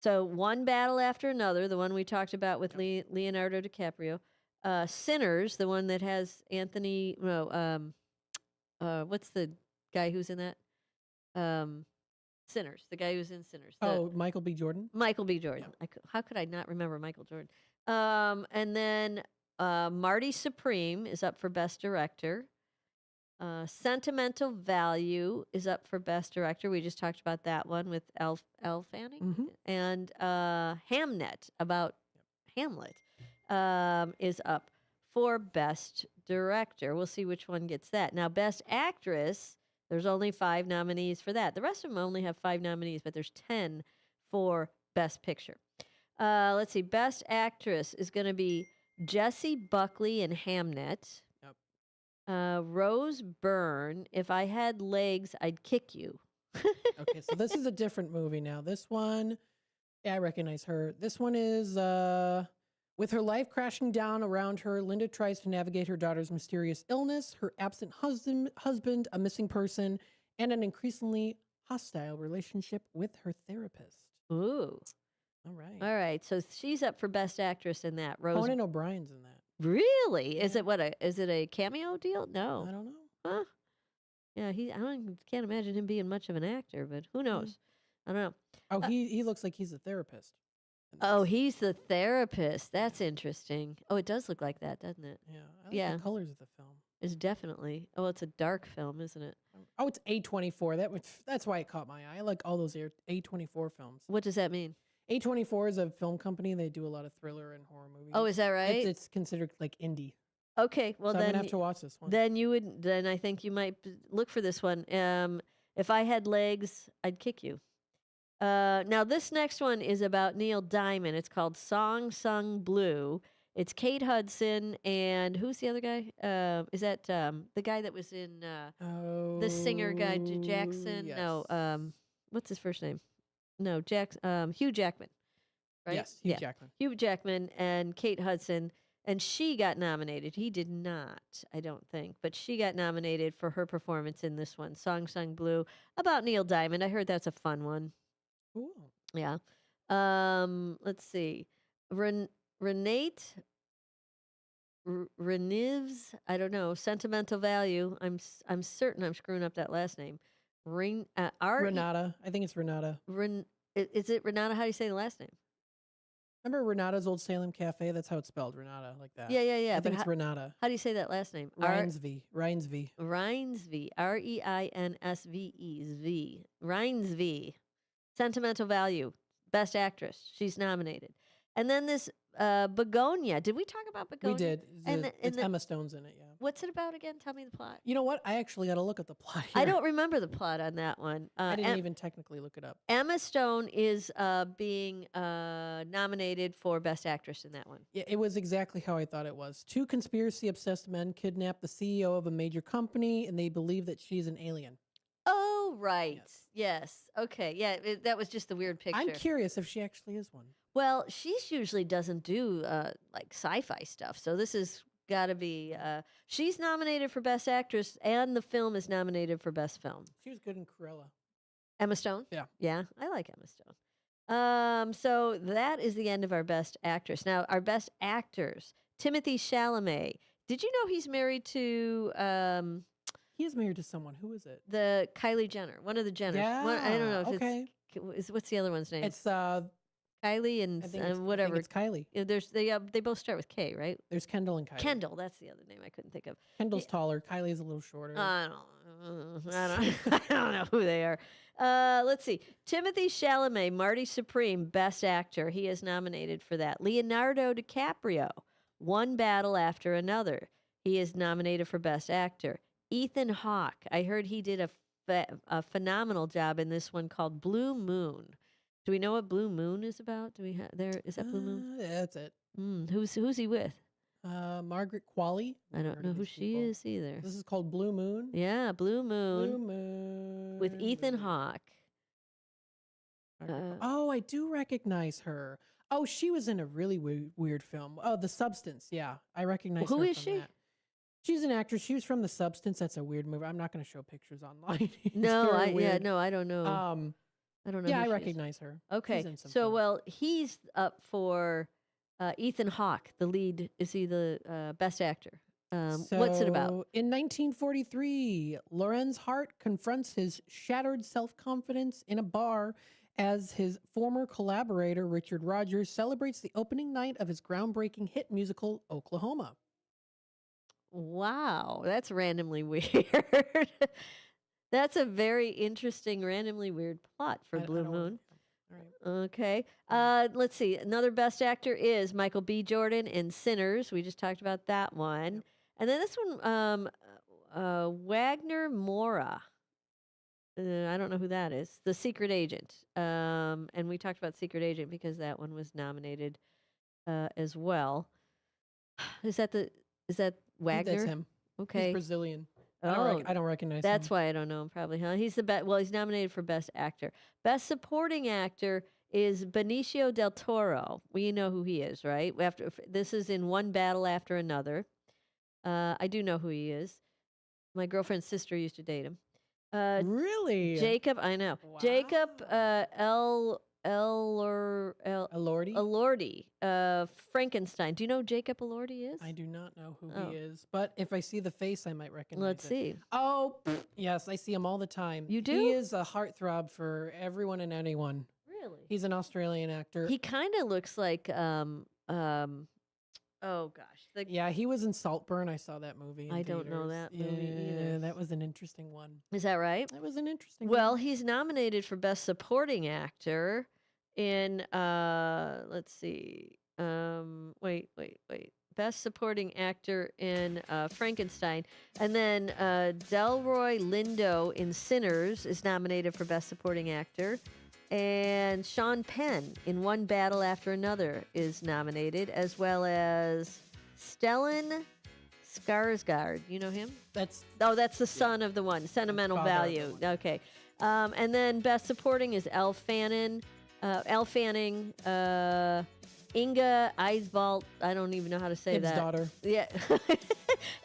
So one battle after another, the one we talked about with Leonardo DiCaprio. Sinners, the one that has Anthony, what's the guy who's in that? Sinners, the guy who's in Sinners. Michael B. Jordan? Michael B. Jordan. How could I not remember Michael Jordan? And then Marty Supreme is up for Best Director. Sentimental Value is up for Best Director. We just talked about that one with Elle Fanning. And Hamnet, about Hamlet, is up for Best Director. We'll see which one gets that. Now, Best Actress, there's only 5 nominees for that. The rest of them only have 5 nominees, but there's 10 for Best Picture. Let's see. Best Actress is going to be Jessie Buckley in Hamnet. Rose Byrne, If I Had Legs, I'd Kick You. Okay, so this is a different movie now. This one, I recognize her. This one is with her life crashing down around her, Linda tries to navigate her daughter's mysterious illness, her absent husband, a missing person, and an increasingly hostile relationship with her therapist. Ooh. All right. All right. So she's up for Best Actress in that. Rose. Conan O'Brien's in that. Really? Yeah. Is it a cameo deal? No. I don't know. Huh? Yeah, can't imagine him being much of an actor, but who knows? I don't know. Oh, he looks like he's a therapist. Oh, he's the therapist. That's interesting. Oh, it does look like that, doesn't it? Yeah. I like the colors of the film. It's definitely. Oh, it's a dark film, isn't it? Oh, it's A24. That's why it caught my eye. I like all those A24 films. What does that mean? A24 is a film company. They do a lot of thriller and horror movies. Oh, is that right? It's considered like indie. Okay, well so then I'm gonna have to watch this one. Then I think you might look for this one. If I Had Legs, I'd Kick You. Now this next one is about Neil Diamond. It's called Song Sung Blue. It's Kate Hudson and who's the other guy? Is that the guy that was in the singer guy Jackson? Yes. No, what's his first name? No, Hugh Jackman. Right? Yes, Hugh Jackman. Hugh Jackman and Kate Hudson. And she got nominated. He did not, I don't think. But she got nominated for her performance in this one, Song Sung Blue, about Neil Diamond. I heard that's a fun one. Cool. Yeah. Let's see. Renate Reniv's, I don't know, sentimental value. I'm certain I'm screwing up that last name. Renata. I think it's Renata. Is it Renata? How do you say the last name? Remember Renata's Old Salem Cafe? That's how it's spelled, Renata, like that. Yeah. I think but it's Renata. How do you say that last name? Reinsve. Reinsve. Reinsve. Reinsve. Sentimental value. Best actress. She's nominated. And then this Begonia. Did we talk about Begonia? We did. And Emma Stone's in it, yeah. What's it about again? Tell me the plot. You know what? I actually got to look at the plot here. I don't remember the plot on that one. I didn't even technically look it up. Emma Stone is being nominated for Best Actress in that one. Yeah, it was exactly how I thought it was. Two conspiracy-obsessed men kidnap the CEO of a major company, and they believe that she's an alien. Oh, right. Yes. Okay. Yeah, that was just the weird picture. I'm curious if she actually is one. Well, she usually doesn't do like sci-fi stuff, so this has got to be. She's nominated for Best Actress, and the film is nominated for Best Film. She was good in Cruella. Emma Stone? Yeah. Yeah, I like Emma Stone. So that is the end of our Best Actress. Now, our Best Actors. Timothée Chalamet. Did you know he's married to... he is married to someone. Who is it? The Kylie Jenner. One of the Jenners. Yeah, I don't know if okay. what's the other one's name? It's... Kylie and whatever. I think it's Kylie. They both start with K, right? There's Kendall and Kylie. Kendall, that's the other name I couldn't think of. Kendall's taller. Kylie's a little shorter. I don't know who they are. Let's see. Timothée Chalamet, Marty Supreme, Best Actor. He is nominated for that. Leonardo DiCaprio, One Battle After Another. He is nominated for Best Actor. Ethan Hawke. I heard he did a phenomenal job in this one called Blue Moon. Do we know what Blue Moon is about? Do we have there? Is that Blue Moon? Yeah, that's it. Who's he with? Margaret Qualley. I don't know who she is either. This is called Blue Moon. Yeah, Blue Moon. Blue Moon with Ethan Hawke. Oh, I do recognize her. Oh, she was in a really weird film. Oh, The Substance. Yeah, I recognize her. Who is from she? That. She's an actress. She was from The Substance. That's a weird movie. I'm not going to show pictures online. No, I don't know. I don't know. Yeah, who I she recognize is. her. Okay, She's in some so films. well, he's up for Ethan Hawke, the lead. Is he the best actor? What's it about? In 1943, Lorenz Hart confronts his shattered self-confidence in a bar as his former collaborator, Richard Rodgers, celebrates the opening night of his groundbreaking hit musical, Oklahoma. Wow, that's randomly weird. That's a very interesting, randomly weird plot for Blue Moon. All right. Okay. Let's see. Another Best Actor is Michael B. Jordan in Sinners. We just talked about that one. Yep. And then this one, Wagner Mora. I don't know who that is. The Secret Agent. And we talked about Secret Agent because that one was nominated as well. Is that Wagner? That's him. Okay. He's Brazilian. Oh, I don't recognize him. That's why I don't know him probably, huh? He's the best. Well, he's nominated for Best Actor. Best Supporting Actor is Benicio del Toro. We know who he is, right? This is in One Battle After Another. I do know who he is. My girlfriend's sister used to date him. Really? Jacob, I know. Wow. Jacob Elordi, Frankenstein. Do you know who Jacob Elordi is? I do not know who he is, but if I see the face, I might recognize Let's it. see. Oh, yes, I see him all the time. You do? He is a heartthrob for everyone and anyone. Really? He's an Australian actor. He kind of looks like, oh gosh. Yeah, he was in Saltburn. I saw that movie. I don't know that movie either. That was an interesting one. Is that right? That was an interesting Well, one. he's nominated for Best Supporting Actor in, let's see, wait. Best Supporting Actor in Frankenstein. And then Delroy Lindo in Sinners is nominated for Best Supporting Actor. And Sean Penn in One Battle After Another is nominated, as well as Stellan Skarsgård. You know him? That's the son of the one. Sentimental Value. Okay. And then Best Supporting is Elle Fanning, Inga Eisbalt. I don't even know how to say Hib's that. daughter. Yeah.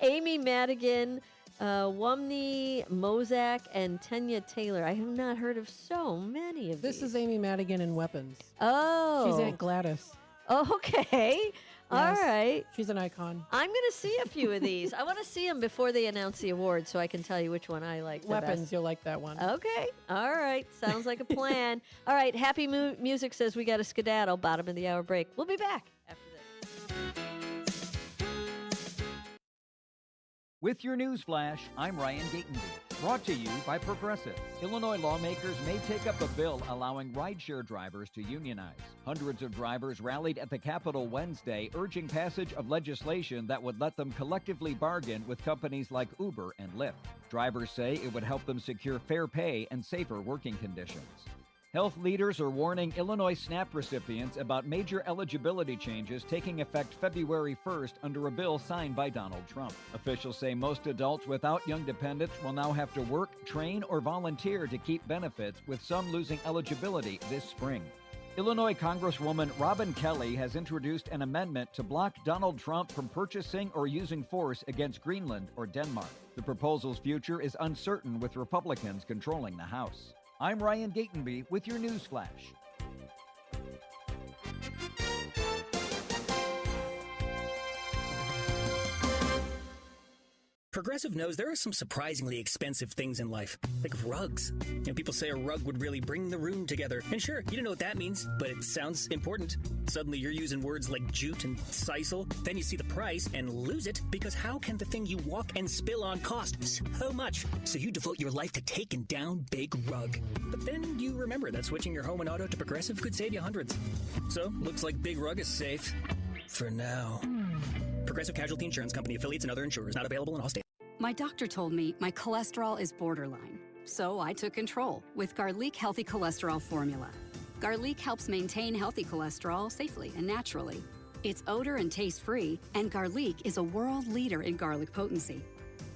Amy Madigan, Wumney Mozak, and Tanya Taylor. I have not heard of so many of these. This is Amy Madigan in Weapons. Oh. She's Aunt Gladys. Okay. All Yes, right. She's an icon. I'm going to see a few of these. I want to see them before they announce the awards so I can tell you which one I like the Weapons, best. you'll like that one. Okay. All right. Sounds like a plan. All right. Happy Music says we got a skedaddle. Bottom of the hour break. We'll be back after this. With your news flash, I'm Ryan Gatenby. Brought to you by Progressive. Illinois lawmakers may take up a bill allowing rideshare drivers to unionize. Hundreds of drivers rallied at the Capitol Wednesday, urging passage of legislation that would let them collectively bargain with companies like Uber and Lyft. Drivers say it would help them secure fair pay and safer working conditions. Health leaders are warning Illinois SNAP recipients about major eligibility changes taking effect February 1st under a bill signed by Donald Trump. Officials say most adults without young dependents will now have to work, train, or volunteer to keep benefits, with some losing eligibility this spring. Illinois Congresswoman Robin Kelly has introduced an amendment to block Donald Trump from purchasing or using force against Greenland or Denmark. The proposal's future is uncertain, with Republicans controlling the House. I'm Ryan Gatenby with your news flash. Progressive knows there are some surprisingly expensive things in life, like rugs. People say a rug would really bring the room together. And sure, you don't know what that means, but it sounds important. Suddenly you're using words like jute and sisal. Then you see the price and lose it, because how can the thing you walk and spill on cost so much? So you devote your life to taking down Big Rug. But then you remember that switching your home and auto to Progressive could save you hundreds. So looks like Big Rug is safe. For now. Progressive Casualty Insurance Company, affiliates, and other insurers. Not available in all states. My doctor told me my cholesterol is borderline, so I took control with Garlic Healthy Cholesterol Formula. Garlic helps maintain healthy cholesterol safely and naturally. It's odor and taste-free, and Garlic is a world leader in garlic potency.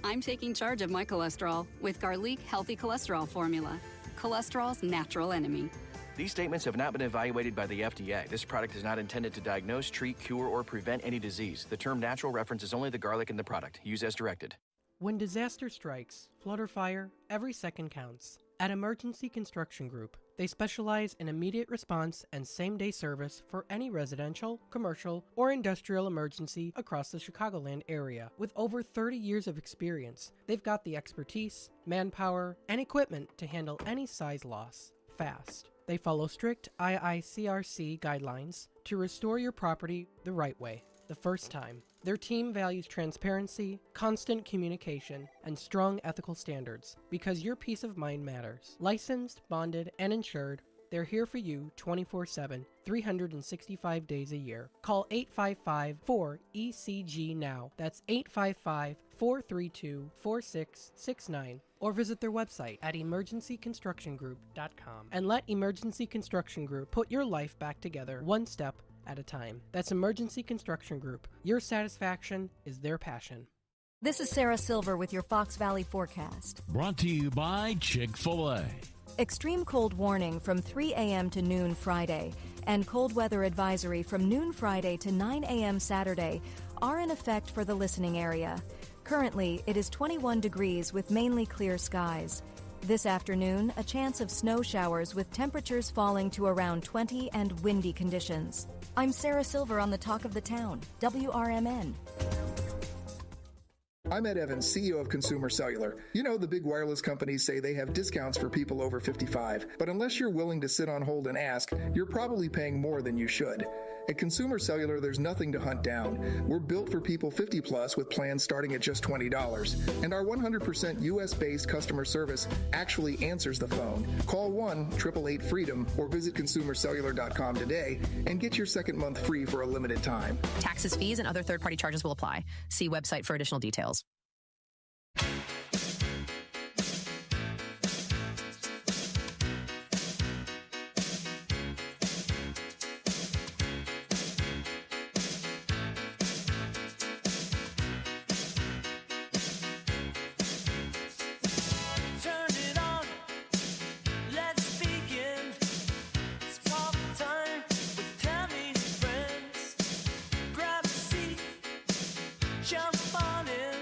I'm taking charge of my cholesterol with Garlic Healthy Cholesterol Formula, cholesterol's natural enemy. These statements have not been evaluated by the FDA. This product is not intended to diagnose, treat, cure, or prevent any disease. The term natural references only the garlic in the product. Use as directed. When disaster strikes, flood or fire, every second counts. At Emergency Construction Group, they specialize in immediate response and same-day service for any residential, commercial, or industrial emergency across the Chicagoland area. With over 30 years of experience, they've got the expertise, manpower, and equipment to handle any size loss fast. They follow strict IICRC guidelines to restore your property the right way, the first time. Their team values transparency, constant communication, and strong ethical standards, because your peace of mind matters. Licensed, bonded, and insured, they're here for you 24/7, 365 days a year. Call 855-4ECG now. That's 855-432-4669. Or visit their website at emergencyconstructiongroup.com. And let Emergency Construction Group put your life back together one step at a time. That's Emergency Construction Group. Your satisfaction is their passion. This is Sarah Silver with your Fox Valley forecast. Brought to you by Chick-fil-A. Extreme cold warning from 3 a.m. to noon Friday and cold weather advisory from noon Friday to 9 a.m. Saturday are in effect for the listening area. Currently, it is 21 degrees with mainly clear skies. This afternoon, a chance of snow showers with temperatures falling to around 20 and windy conditions. I'm Sarah Silver on the Talk of the Town, WRMN. I'm Ed Evans, CEO of Consumer Cellular. You know, the big wireless companies say they have discounts for people over 55, but unless you're willing to sit on hold and ask, you're probably paying more than you should. At Consumer Cellular, there's nothing to hunt down. We're built for people 50 plus with plans starting at just $20. And our 100% US-based customer service actually answers the phone. Call 1-888-FREEDOM or visit consumercellular.com today and get your second month free for a limited time. Taxes, fees, and other third-party charges will apply. See website for additional details. Turn it on, let's begin. It's talk time with Tami and friends. Grab a seat, jump on in.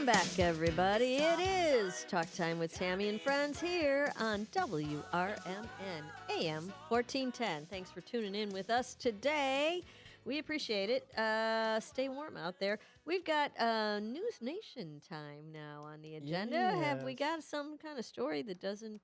back, everybody. It is Talk Time with Tami and Friends here on WRMN AM 1410. Thanks for tuning in with us today. We appreciate it. Stay warm out there. We've got News Nation time now on the agenda. Have we got some kind of story that doesn't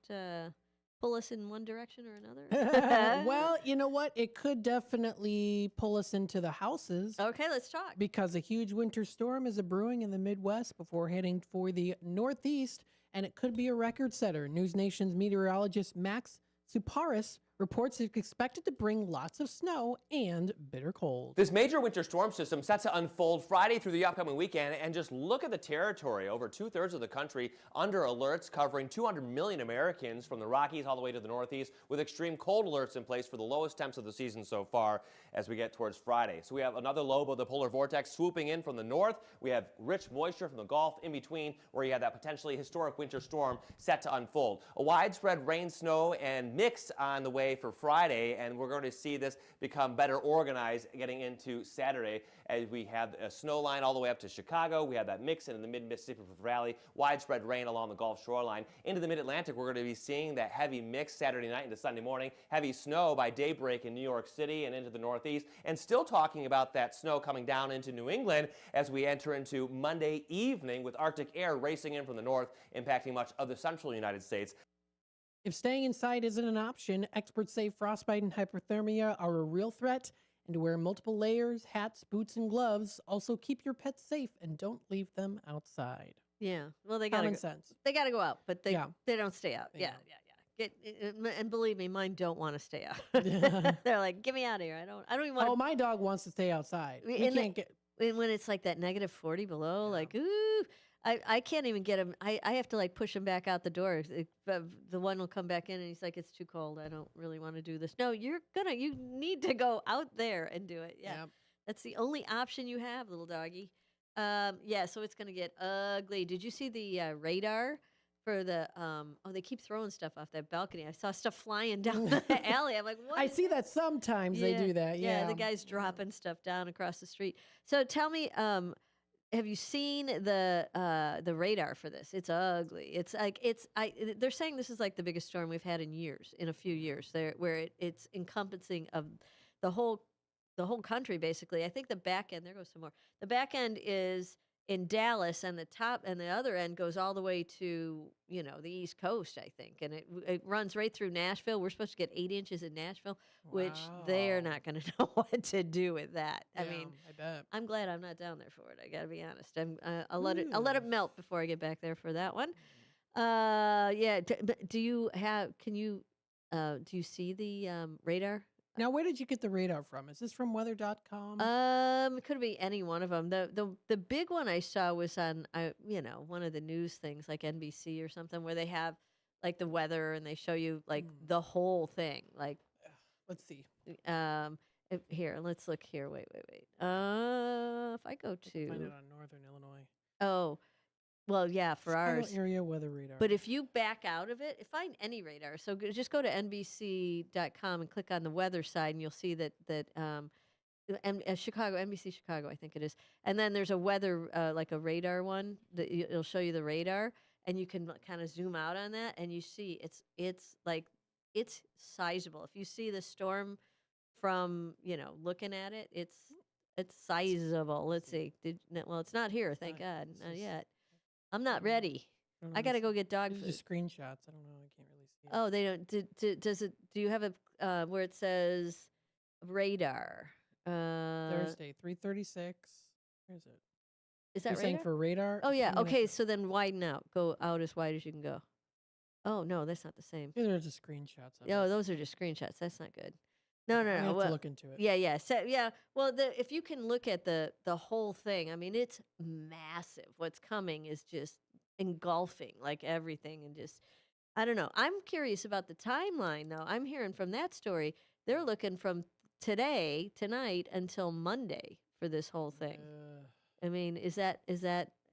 pull us in one direction or another? Well, you know what? It could definitely pull us into the houses. Okay, let's talk. Because a huge winter storm is brewing in the Midwest before heading for the Northeast, and it could be a record setter. News Nation's meteorologist Max Suparis reports it's expected to bring lots of snow and bitter cold. This major winter storm system set to unfold Friday through the upcoming weekend, and just look at the territory. Over 2/3 of the country under alerts covering 200 million Americans from the Rockies all the way to the Northeast, with extreme cold alerts in place for the lowest temps of the season so far as we get towards Friday. So we have another lobe of the polar vortex swooping in from the north. We have rich moisture from the Gulf in between, where you have that potentially historic winter storm set to unfold. A widespread rain, snow, and mix on the way for Friday, and we're going to see this become better organized getting into Saturday as we have a snow line all the way up to Chicago. We have that mix in the mid-Mississippi Valley, widespread rain along the Gulf shoreline. Into the mid-Atlantic, we're going to be seeing that heavy mix Saturday night into Sunday morning, heavy snow by daybreak in New York City and into the Northeast, and still talking about that snow coming down into New England as we enter into Monday evening with Arctic air racing in from the north, impacting much of the central United States. If staying inside isn't an option, experts say frostbite and hypothermia are a real threat, and to wear multiple layers, hats, boots, and gloves. Also, keep your pets safe and don't leave them outside. Yeah, well, they got common sense. They got to go out, but they don't stay out. Yeah. And believe me, mine don't want to stay out. They're like, get me out of here. I don't even want. Oh, my dog wants to stay outside. We And can't get. when it's like that negative 40 below, like, ooh, I can't even get him. I have to like push him back out the door. The one will come back in and he's like, it's too cold. I don't really want to do this. No, you need to go out there and do it. Yeah. Yep. That's the only option you have, little doggy. So it's going to get ugly. Did you see the radar for the, they keep throwing stuff off that balcony. I saw stuff flying down the alley. I'm like, what? I see that sometimes they do that. Yeah. The guy's dropping stuff down across the street. So tell me, have you seen the radar for this? It's ugly. It's like they're saying this is like the biggest storm we've had in a few years. Where it's encompassing of the whole country basically. I think the back end. There goes some more. The back end is in Dallas, and the top and the other end goes all the way to the East Coast, I think, and it runs right through Nashville. We're supposed to get 8 inches in Nashville, which they're not going to know what to do with that. I mean, I bet. I'm glad I'm not down there for it. I got to be honest. I'll let it melt before I get back there for that one. But do you see the radar? Now, where did you get the radar from? Is this from weather.com? It could be any one of them. The big one I saw was on one of the news things like NBC or something where they have like the weather and they show you like the whole thing. Like, let's see. Here, let's look here. Wait. If I go to find it on Northern Illinois. Oh. Well, yeah, for Chicago ours. area weather radar. But if you back out of it, find any radar. So just go to NBC.com and click on the weather side, and you'll see that Chicago, NBC Chicago, I think it is. And then there's a weather, like a radar one, that it'll show you the radar, and you can kind of zoom out on that, and you see it's sizable. If you see the storm from, looking at it, it's sizable. Let's see. It's not here, thank God, not yet. I'm not ready. I got to go get dog food. Just screenshots. I don't know. I can't really see it. Oh, they don't. Does it? Do you have a where it says radar? Thursday, 3:36. Where is it? Is that You're saying for radar? Oh yeah. Okay. So then widen out. Go out as wide as you can go. Oh no, that's not the same. Yeah, there's just screenshots. Oh, those are just screenshots. That's not good. No. I have to look into it. Yeah. So well, if you can look at the whole thing, I mean, it's massive. What's coming is just engulfing like everything, and just I don't know. I'm curious about the timeline though. I'm hearing from that story they're looking from tonight until Monday for this whole thing. I mean, is that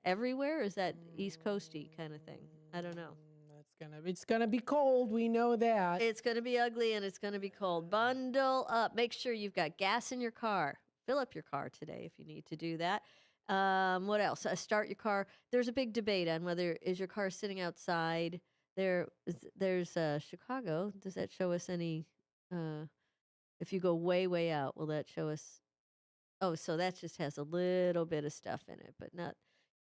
everywhere? Or is that East Coasty kind of thing? I don't know. It's gonna be cold. We know that. It's gonna be ugly and it's gonna be cold. Bundle up. Make sure you've got gas in your car. Fill up your car today if you need to do that. What else? Start your car. There's a big debate on whether is your car sitting outside. There's Chicago. Does that show us any? If you go way out, will that show us? Oh, so that just has a little bit of stuff in it, but not.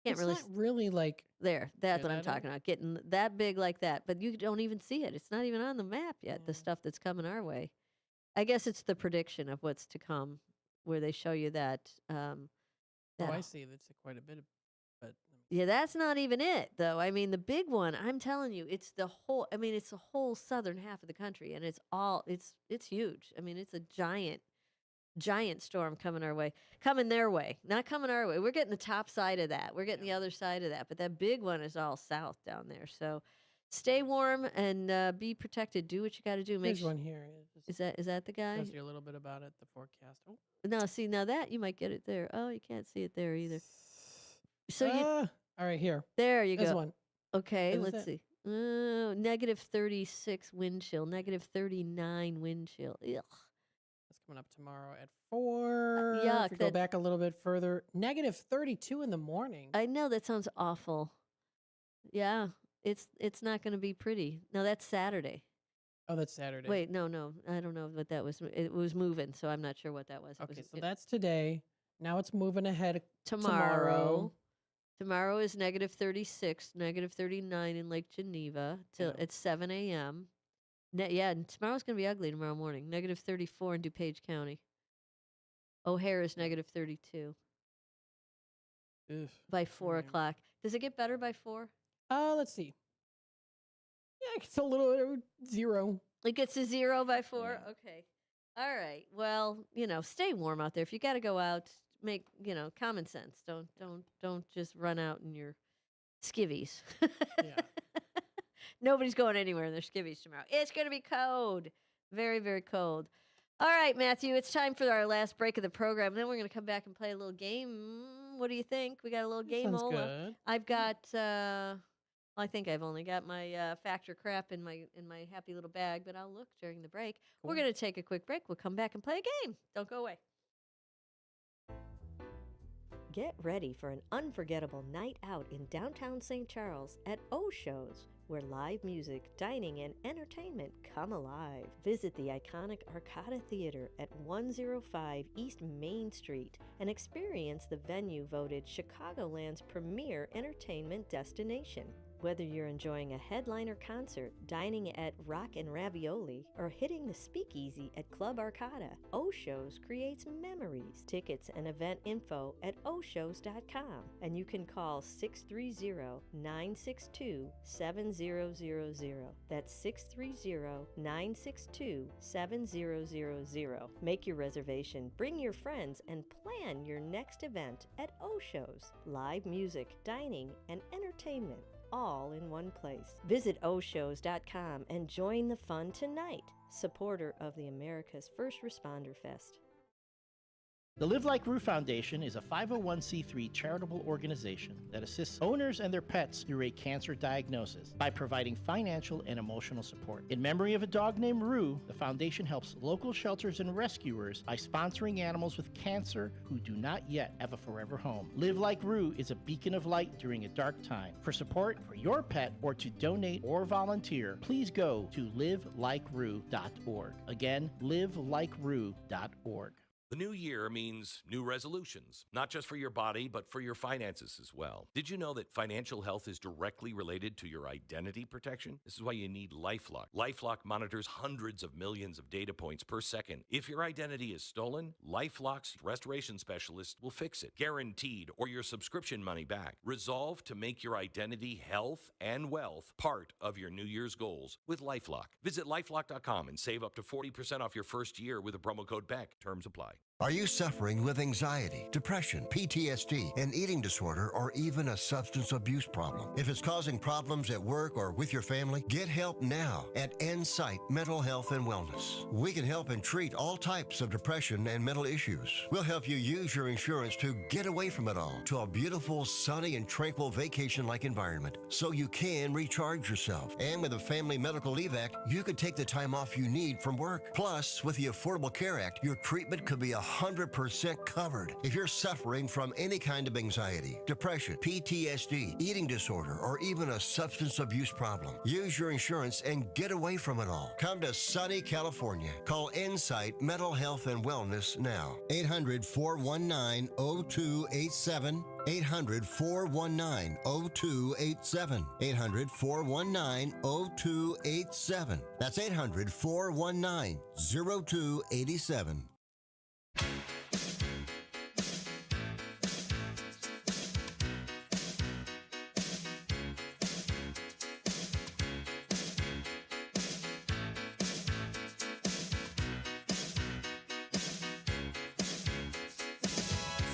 Can't It's really. not really like There, that's Yeah, what I'm that talking is- about. Getting that big like that, but you don't even see it. It's not even on the map yet. The stuff that's coming our way. I guess it's the prediction of what's to come, where they show you that. Oh, that I see. That's quite a bit of, but Yeah, that's not even it, though. I mean, the big one. I'm telling you, it's the whole. I mean, it's the whole southern half of the country, and it's all. It's huge. I mean, it's a giant storm coming our way, coming their way, not coming our way. We're getting the top side of that. We're getting the other side of that, but that big one is all south down there. So, stay warm and be protected. Do what you got to do. Make there's one here. Is that the guy? Tells you a little bit about it. The forecast. Oh, No, see now that you might get it there. Oh, you can't see it there either. So you all right here. there you There's go. one. Okay, What is let's that? see. Negative 36 wind chill, negative 39 wind chill. Ugh. That's coming up tomorrow at 4. yuck, If we go that- back a little bit further, negative 32 in the morning. I know that sounds awful. Yeah, it's not going to be pretty. No, that's Saturday. Oh, that's Saturday. Wait, no, I don't know what that was. It was moving, so I'm not sure what that was. It Okay, was, so that's today. Now it's moving ahead tomorrow. Tomorrow is negative 36, negative 39 in Lake Geneva till it's 7 a.m. Yeah, and tomorrow's going to be ugly tomorrow morning. Negative 34 in DuPage County. O'Hare is negative 32 Oof. by 4 o'clock. Does it get better by 4? Let's see. Yeah, it's a little 0. It gets to 0 by 4? Okay. All right. Well, stay warm out there. If you got to go out, make, common sense. Don't just run out in your skivvies. Yeah. Nobody's going anywhere in their skivvies tomorrow. It's going to be cold. Very, very cold. All right, Matthew, it's time for our last break of the program. Then we're going to come back and play a little game. What do you think? We got a little game. Sounds good. I've got I think I've only got my factor crap in my happy little bag, but I'll look during the break. We're Cool. going to take a quick break. We'll come back and play a game. Don't go away. Get ready for an unforgettable night out in downtown St. Charles at O-Shows, where live music, dining, and entertainment come alive. Visit the iconic Arcada Theater at 105 East Main Street and experience the venue voted Chicagoland's premier entertainment destination. Whether you're enjoying a headliner concert, dining at Rock and Ravioli, or hitting the speakeasy at Club Arcada, O-Shows creates memories. Tickets and event info at oshows.com, and you can call 630-962-7000. That's 630-962-7000. Make your reservation, bring your friends, and plan your next event at O-Shows. Live music, dining, and entertainment, all in one place. Visit oshows.com and join the fun tonight. Supporter of the America's First Responder Fest. The Live Like Roo Foundation is a 501c3 charitable organization that assists owners and their pets through a cancer diagnosis by providing financial and emotional support. In memory of a dog named Roo, the foundation helps local shelters and rescuers by sponsoring animals with cancer who do not yet have a forever home. Live Like Roo is a beacon of light during a dark time. For support for your pet or to donate or volunteer, please go to livelikeRoo.org. Again, livelikeRoo.org. The new year means new resolutions, not just for your body, but for your finances as well. Did you know that financial health is directly related to your identity protection? This is why you need LifeLock. LifeLock monitors hundreds of millions of data points per second. If your identity is stolen, LifeLock's restoration specialist will fix it, guaranteed, or your subscription money back. Resolve to make your identity, health, and wealth part of your New Year's goals with LifeLock. Visit LifeLock.com and save up to 40% off your first year with a promo code BECK. Terms apply. Are you suffering with anxiety, depression, PTSD, an eating disorder, or even a substance abuse problem? If it's causing problems at work or with your family, get help now at Insight Mental Health and Wellness. We can help and treat all types of depression and mental issues. We'll help you use your insurance to get away from it all to a beautiful, sunny, and tranquil vacation-like environment so you can recharge yourself. And with the Family Medical Leave Act, you could take the time off you need from work. Plus, with the Affordable Care Act, your treatment could be 100% covered. If you're suffering from any kind of anxiety, depression, PTSD, eating disorder, or even a substance abuse problem, use your insurance and get away from it all. Come to sunny California. Call Insight Mental Health and Wellness now. 800-419-0287. 800-419-0287. 800-419-0287. That's 800-419-0287.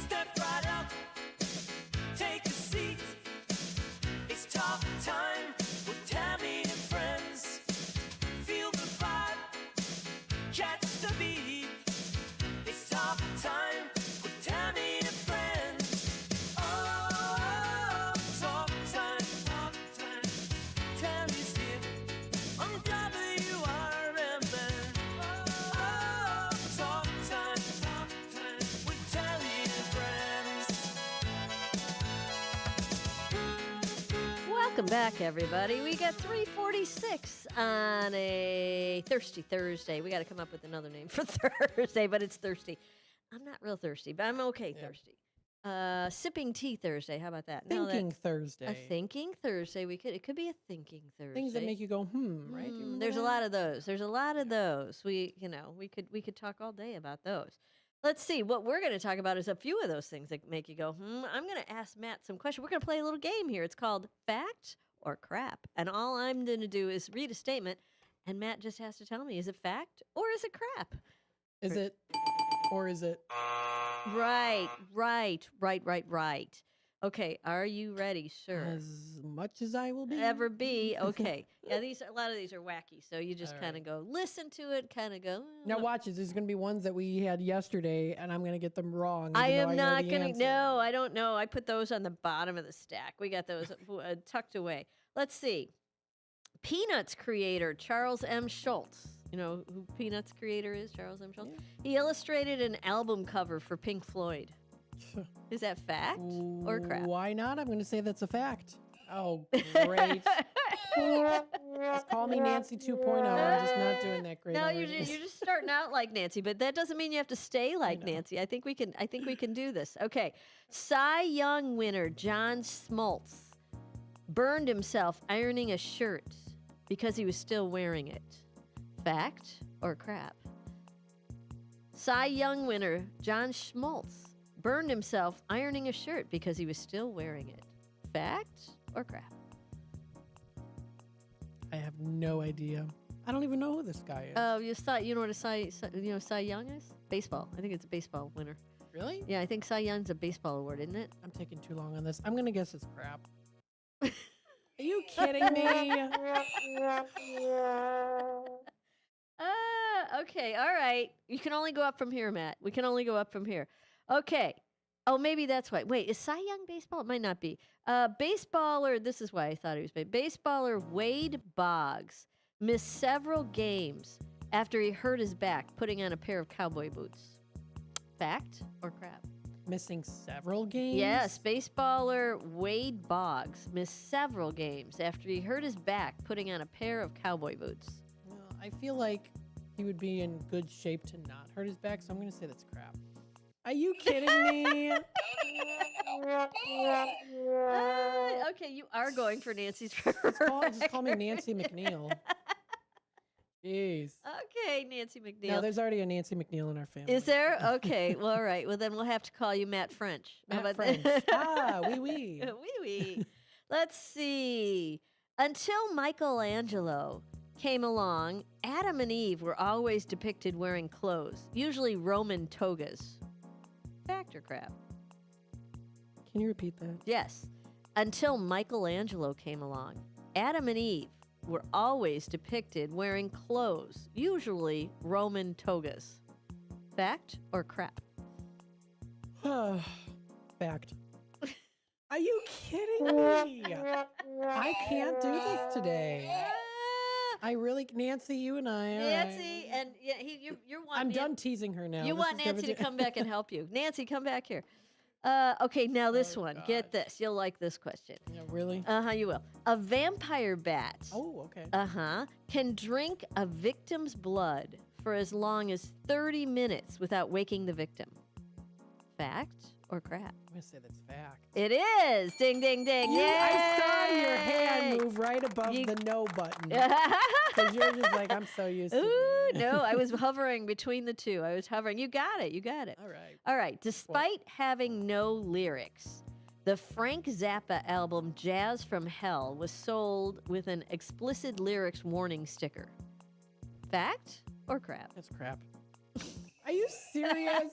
Step right up, take a seat. It's talk time with Tami and friends. Feel the vibe, catch the beat. It's talk time with Tami and friends. Oh, talk time, talk time. Tami's here on WRMN. Oh, talk time with Tami and friends. Welcome back, everybody. We got 346 on a Thirsty Thursday. We got to come up with another name for Thursday, but it's thirsty. I'm not real thirsty, but I'm okay thirsty. Sipping tea Thursday. How about that? No, Thinking that- Thursday. A thinking Thursday. It could be a thinking Thursday. Things that make you go, right? Do you remember There's a that? lot of those. There's a lot of those. We could talk all day about those. Let's see. What we're going to talk about is a few of those things that make you go, I'm going to ask Matt some questions. We're going to play a little game here. It's called Fact or Crap. And all I'm going to do is read a statement, and Matt just has to tell me, is it fact or is it crap? Is it, or is it? Right. Okay, are you ready, sir? As much as I will be. Ever be. Okay. Yeah, a lot of these are wacky, so you just All kind of go, listen to it, kind of go. Now watch this. There's going to be ones that we had yesterday, and I'm going to get them wrong. I even though am know not the going to. answer. No, I don't know. I put those on the bottom of the stack. We got those tucked away. Let's see. Peanuts creator Charles M. Schultz. You know who Peanuts creator is? Charles M. Schultz. He illustrated an album cover for Pink Floyd. Is that fact or crap? Why not? I'm going to say that's a fact. Oh, great. Just call me Nancy 2.0. I'm just not doing that great. No, already. you're just starting out like Nancy, but that doesn't mean you have to stay like Nancy. I think we can do this. Okay. Cy Young winner John Smoltz burned himself ironing a shirt because he was still wearing it. Fact or crap? Cy Young winner John Smoltz burned himself ironing a shirt because he was still wearing it. Fact or crap? I have no idea. I don't even know who this guy is. Oh, you know what a Cy Young is? Baseball. I think it's a baseball winner. Really? Yeah, I think Cy Young's a baseball award, isn't it? I'm taking too long on this. I'm going to guess it's crap. Are you kidding me? Okay, all right. You can only go up from here, Matt. We can only go up from here. Okay. Oh, maybe that's why. Wait, is Cy Young baseball? It might not be. Baseballer, this is why I thought he was baseballer Wade Boggs missed several games after he hurt his back putting on a pair of cowboy boots. Fact or crap? Missing several games? Yes, baseballer Wade Boggs missed several games after he hurt his back putting on a pair of cowboy boots. Well, I feel like he would be in good shape to not hurt his back, so I'm going to say that's crap. Are you kidding me? Okay, you are going for Nancy's Just call me Nancy McNeil. Jeez. Okay, Nancy McNeil. No, there's already a Nancy McNeil in our family. Is there? Okay, well, all right. Well, then we'll have to call you Matt French. How Matt about French. that? Ah, oui, oui. Oui, oui. Let's see. Until Michelangelo came along, Adam and Eve were always depicted wearing clothes, usually Roman togas. Fact or crap? Can you repeat that? Yes. Until Michelangelo came along, Adam and Eve were always depicted wearing clothes, usually Roman togas. Fact or crap? Fact. Are you kidding me? I can't do this today. I really, Nancy, you and I. all right. Nancy, and yeah, you're one. I'm done teasing her now. You This want is gonna Nancy to be- come back and help you. Nancy, come back here. Okay, now this one. Get this. You'll like this question. Yeah, really? You will. A vampire bat. Oh, okay. Can drink a victim's blood for as long as 30 minutes without waking the victim. Fact or crap? I'm going to say that's fact. It is. Ding, ding, ding. I saw your Yay! hand move right above the no button. Because you're just like, I'm so used to Ooh, no, I was hovering between the two. I was hovering. You got it. You got it. All right. All right. Despite having no lyrics, the Frank Zappa album Jazz from Hell was sold with an explicit lyrics warning sticker. Fact or crap? That's crap. Are you serious?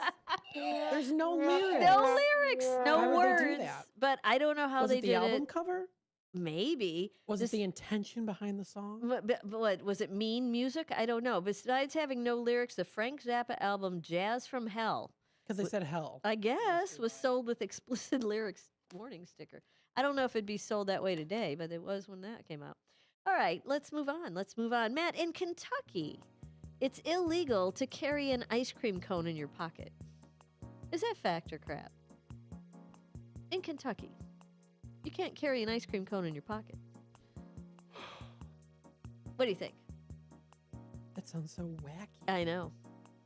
There's no lyrics. No lyrics, no Why would words. they do that? But I don't know how Was they it the did album it. cover? Maybe. Was it the intention behind the song? But what was it? Mean music? I don't know. Besides having no lyrics, the Frank Zappa album "Jazz from Hell," Because they said hell. I guess, was sold with explicit lyrics warning sticker. I don't know if it'd be sold that way today, but it was when that came out. All right, let's move on. Matt, in Kentucky, it's illegal to carry an ice cream cone in your pocket. Is that fact or crap? In Kentucky, you can't carry an ice cream cone in your pocket. What do you think? That sounds so wacky. I know.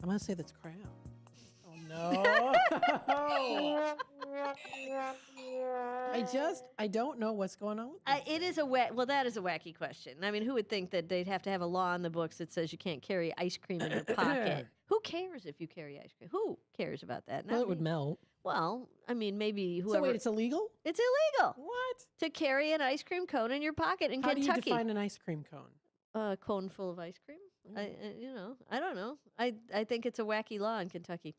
I'm going to say that's crap. Oh, no. I don't know what's going on with this. It is that is a wacky question. I mean, who would think that they'd have to have a law in the books that says you can't carry ice cream in your pocket? Who cares if you carry ice cream? Who cares about that? Well, Not it would me. melt. Well, I mean, maybe So whoever. wait, it's illegal? It's illegal. What? To carry an ice cream cone in your pocket in How do Kentucky. you define an ice cream cone? A cone full of ice cream. I don't know. I think it's a wacky law in Kentucky.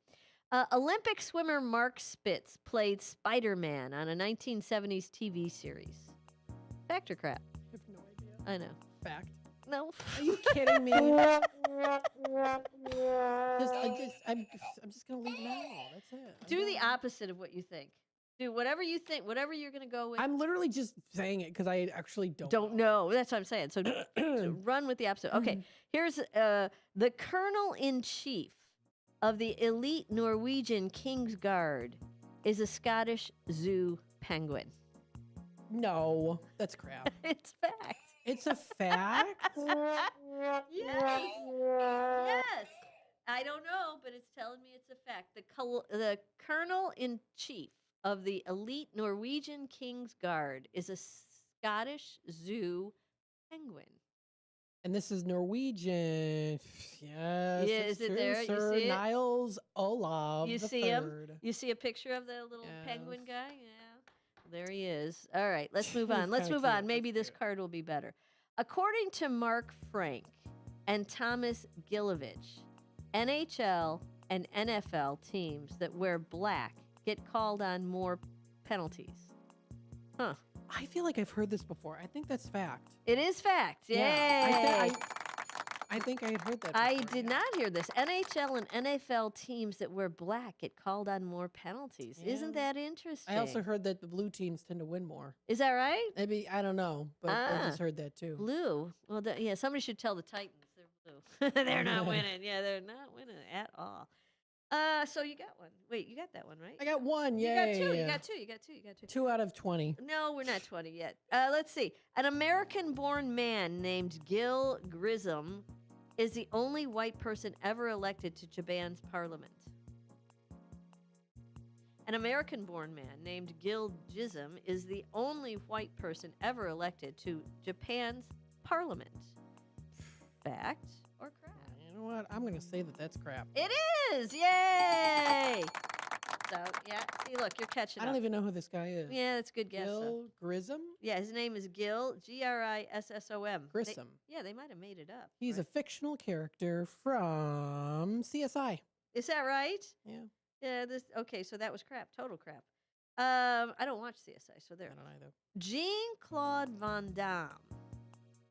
Olympic swimmer Mark Spitz played Spider-Man on a 1970s TV series. Fact or crap? I have no idea. I know. Fact. No. Are you kidding me? I'm just gonna leave now. That's it. Do the opposite of what you think. Do whatever you think, whatever you're going to go with. I'm literally just saying it because I actually don't know. That's what I'm saying. So run with the opposite. Okay, here's the colonel-in-chief of the elite Norwegian King's Guard is a Scottish zoo penguin. No, that's crap. It's fact. It's a fact? Yes. Yes. I don't know, but it's telling me it's a fact. The colonel-in-chief of the elite Norwegian King's Guard is a Scottish zoo penguin. And this is Norwegian. Yes. Yeah, is it true, there? Sir You see it? Niles Olav You the see him? Third. You see a picture of the little penguin Yes. guy? Yeah. There he is. All right, let's move He's on. Let's kinda move on. cute. Maybe this card will be better. According to Mark Frank and Thomas Gilovich, NHL and NFL teams that wear black get called on more penalties. Huh. I feel like I've heard this before. I think that's fact. It is fact. Yay. Yeah. I think I had heard that I before, did yeah. not hear this. NHL and NFL teams that wear black get called on more penalties. Isn't that interesting? I also heard that the blue teams tend to win more. Is that right? Maybe, I don't know, but I just heard that too. Blue. Well, yeah, somebody should tell the Titans they're blue. They're not winning. Yeah, they're not winning at all. So you got one. Wait, you got that one, right? I got one. You Yay. got two. You got two. You got two. You got two. 2 out of 20. No, we're not 20 yet. Let's see. An American-born man named Gil Grissom is the only white person ever elected to Japan's parliament. An American-born man named Gil Grissom is the only white person ever elected to Japan's parliament. Fact or crap? You know what? I'm going to say that that's crap. It is! Yay! So, yeah. See, look, you're catching I up. don't even know who this guy is. Yeah, that's a good guess. Gil Grissom? Yeah, his name is Gil, Grissom. Grissom. They might have made it up. He's a fictional character from CSI. Is that right? Yeah. Yeah, okay, so that was crap. Total crap. I don't watch CSI, so there. I don't either. Jean-Claude Van Damme.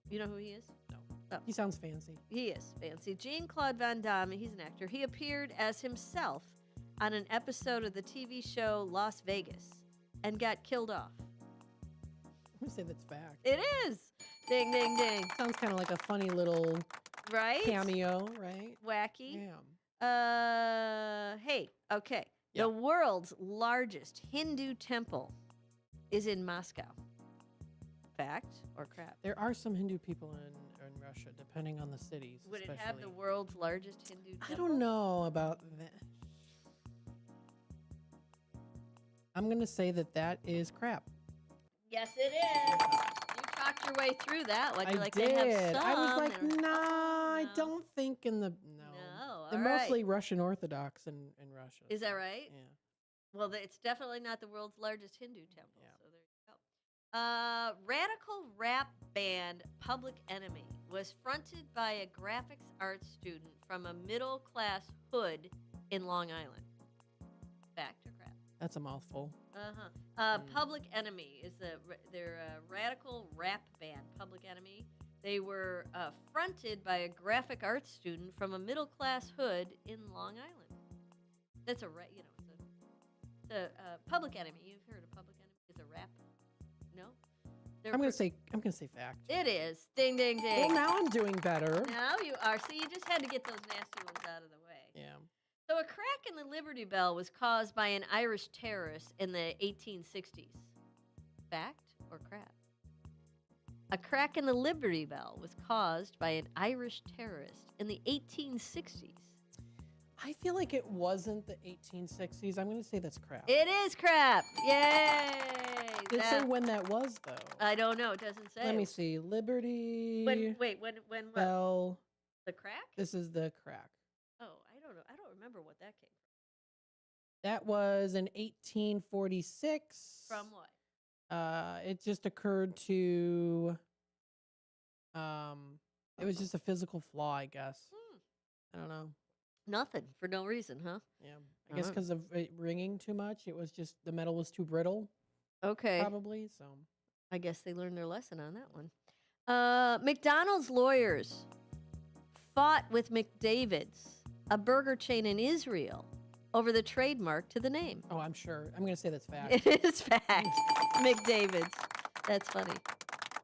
You know who he is? No. Oh. He sounds fancy. He is fancy. Jean-Claude Van Damme, he's an actor. He appeared as himself on an episode of the TV show Las Vegas and got killed off. I'm going to say that's fact. It is. Ding, ding, ding. Sounds kind of like a funny little Right? cameo, right? Wacky. Yeah. Hey, okay. Yeah. The world's largest Hindu temple is in Moscow. Fact or crap? There are some Hindu people in Russia, depending on the cities. Would it have the especially. world's largest Hindu temple? I don't know about that. I'm going to say that is crap. Yes, it is. You talked your way through that one. You're I like, did. they have some. I was like, They're- nah, I don't think in the... No. They're all right. mostly Russian Orthodox in Russia. Is that right? Yeah. Well, it's definitely not the world's largest Hindu temple. So there you go. Radical rap band Public Enemy was fronted by a graphics arts student from a middle class hood in Long Island. Fact or crap? That's a mouthful. Public Enemy is they're a radical rap band. Public Enemy. They were fronted by a graphic arts student from a middle class hood in Long Island. That's it's a Public Enemy. You've heard of Public Enemy? Is a rap? No. I'm gonna say fact. It is. Ding, ding, ding. Well, now I'm doing better. Now you are. See, you just had to get those nasty ones out of the way. Yeah. So a crack in the Liberty Bell was caused by an Irish terrorist in the 1860s. Fact or crap? A crack in the Liberty Bell was caused by an Irish terrorist in the 1860s. I feel like it wasn't the 1860s. I'm going to say that's crap. It is crap. Yay! Did it say when that was, though? I don't know. It doesn't say. Let me see. Liberty When what? Bell. The crack? This is the crack. Oh, I don't know. I don't remember what that came That was in 1846. from. From what? It just occurred to. It was just a physical flaw, I guess. I don't know. Nothing for no reason, huh? Yeah, I guess because of it ringing too much. It was just the metal was too brittle. Okay. Probably so. I guess they learned their lesson on that one. McDonald's lawyers fought with McDavid's, a burger chain in Israel, over the trademark to the name. Oh, I'm sure. I'm going to say that's fact. It is fact. McDavid's. That's funny.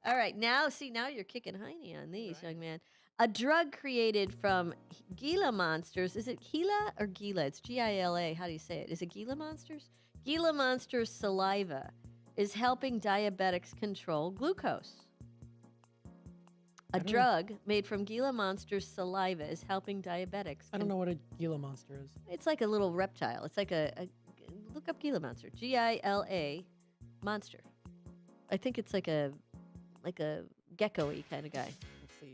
All right, now you're kicking hiney on these, young man. A drug created from Gila monsters. Is it Gila or Gila? It's Gila. How do you say it? Is it Gila monsters? Gila monsters saliva is helping diabetics control glucose. A drug made from Gila monsters saliva is helping diabetics. I don't know what a Gila monster is. It's like a little reptile. It's like a look up Gila monster. Gila monster. I think it's like a gecko-y kind of guy. Let's see.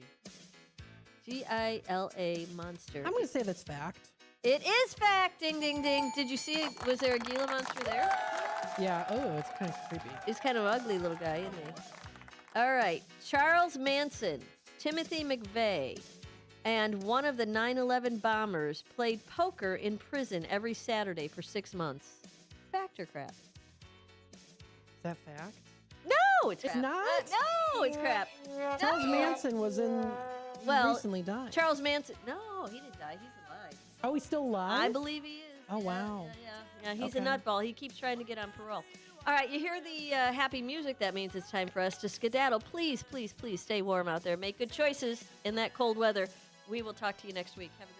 Gila monster. I'm going to say that's fact. It is fact. Ding, ding, ding. Did you see it? Was there a Gila monster there? Yeah. Oh, it's kind of creepy. He's kind of an ugly little guy, isn't he? All right. Charles Manson, Timothy McVeigh, and one of the 9/11 bombers played poker in prison every Saturday for 6 months. Fact or crap? Is that fact? No, it's It's crap. not? No, it's crap. Charles No. Manson was in. Well, recently died. Charles Manson. No, he didn't die. He's alive. Oh, he's still alive? I believe he is. Oh, wow. Yeah, he's a Okay. nutball. He keeps trying to get on parole. All right, you hear the happy music. That means it's time for us to skedaddle. Please, please, please stay warm out there. Make good choices in that cold weather. We will talk to you next week. Have a great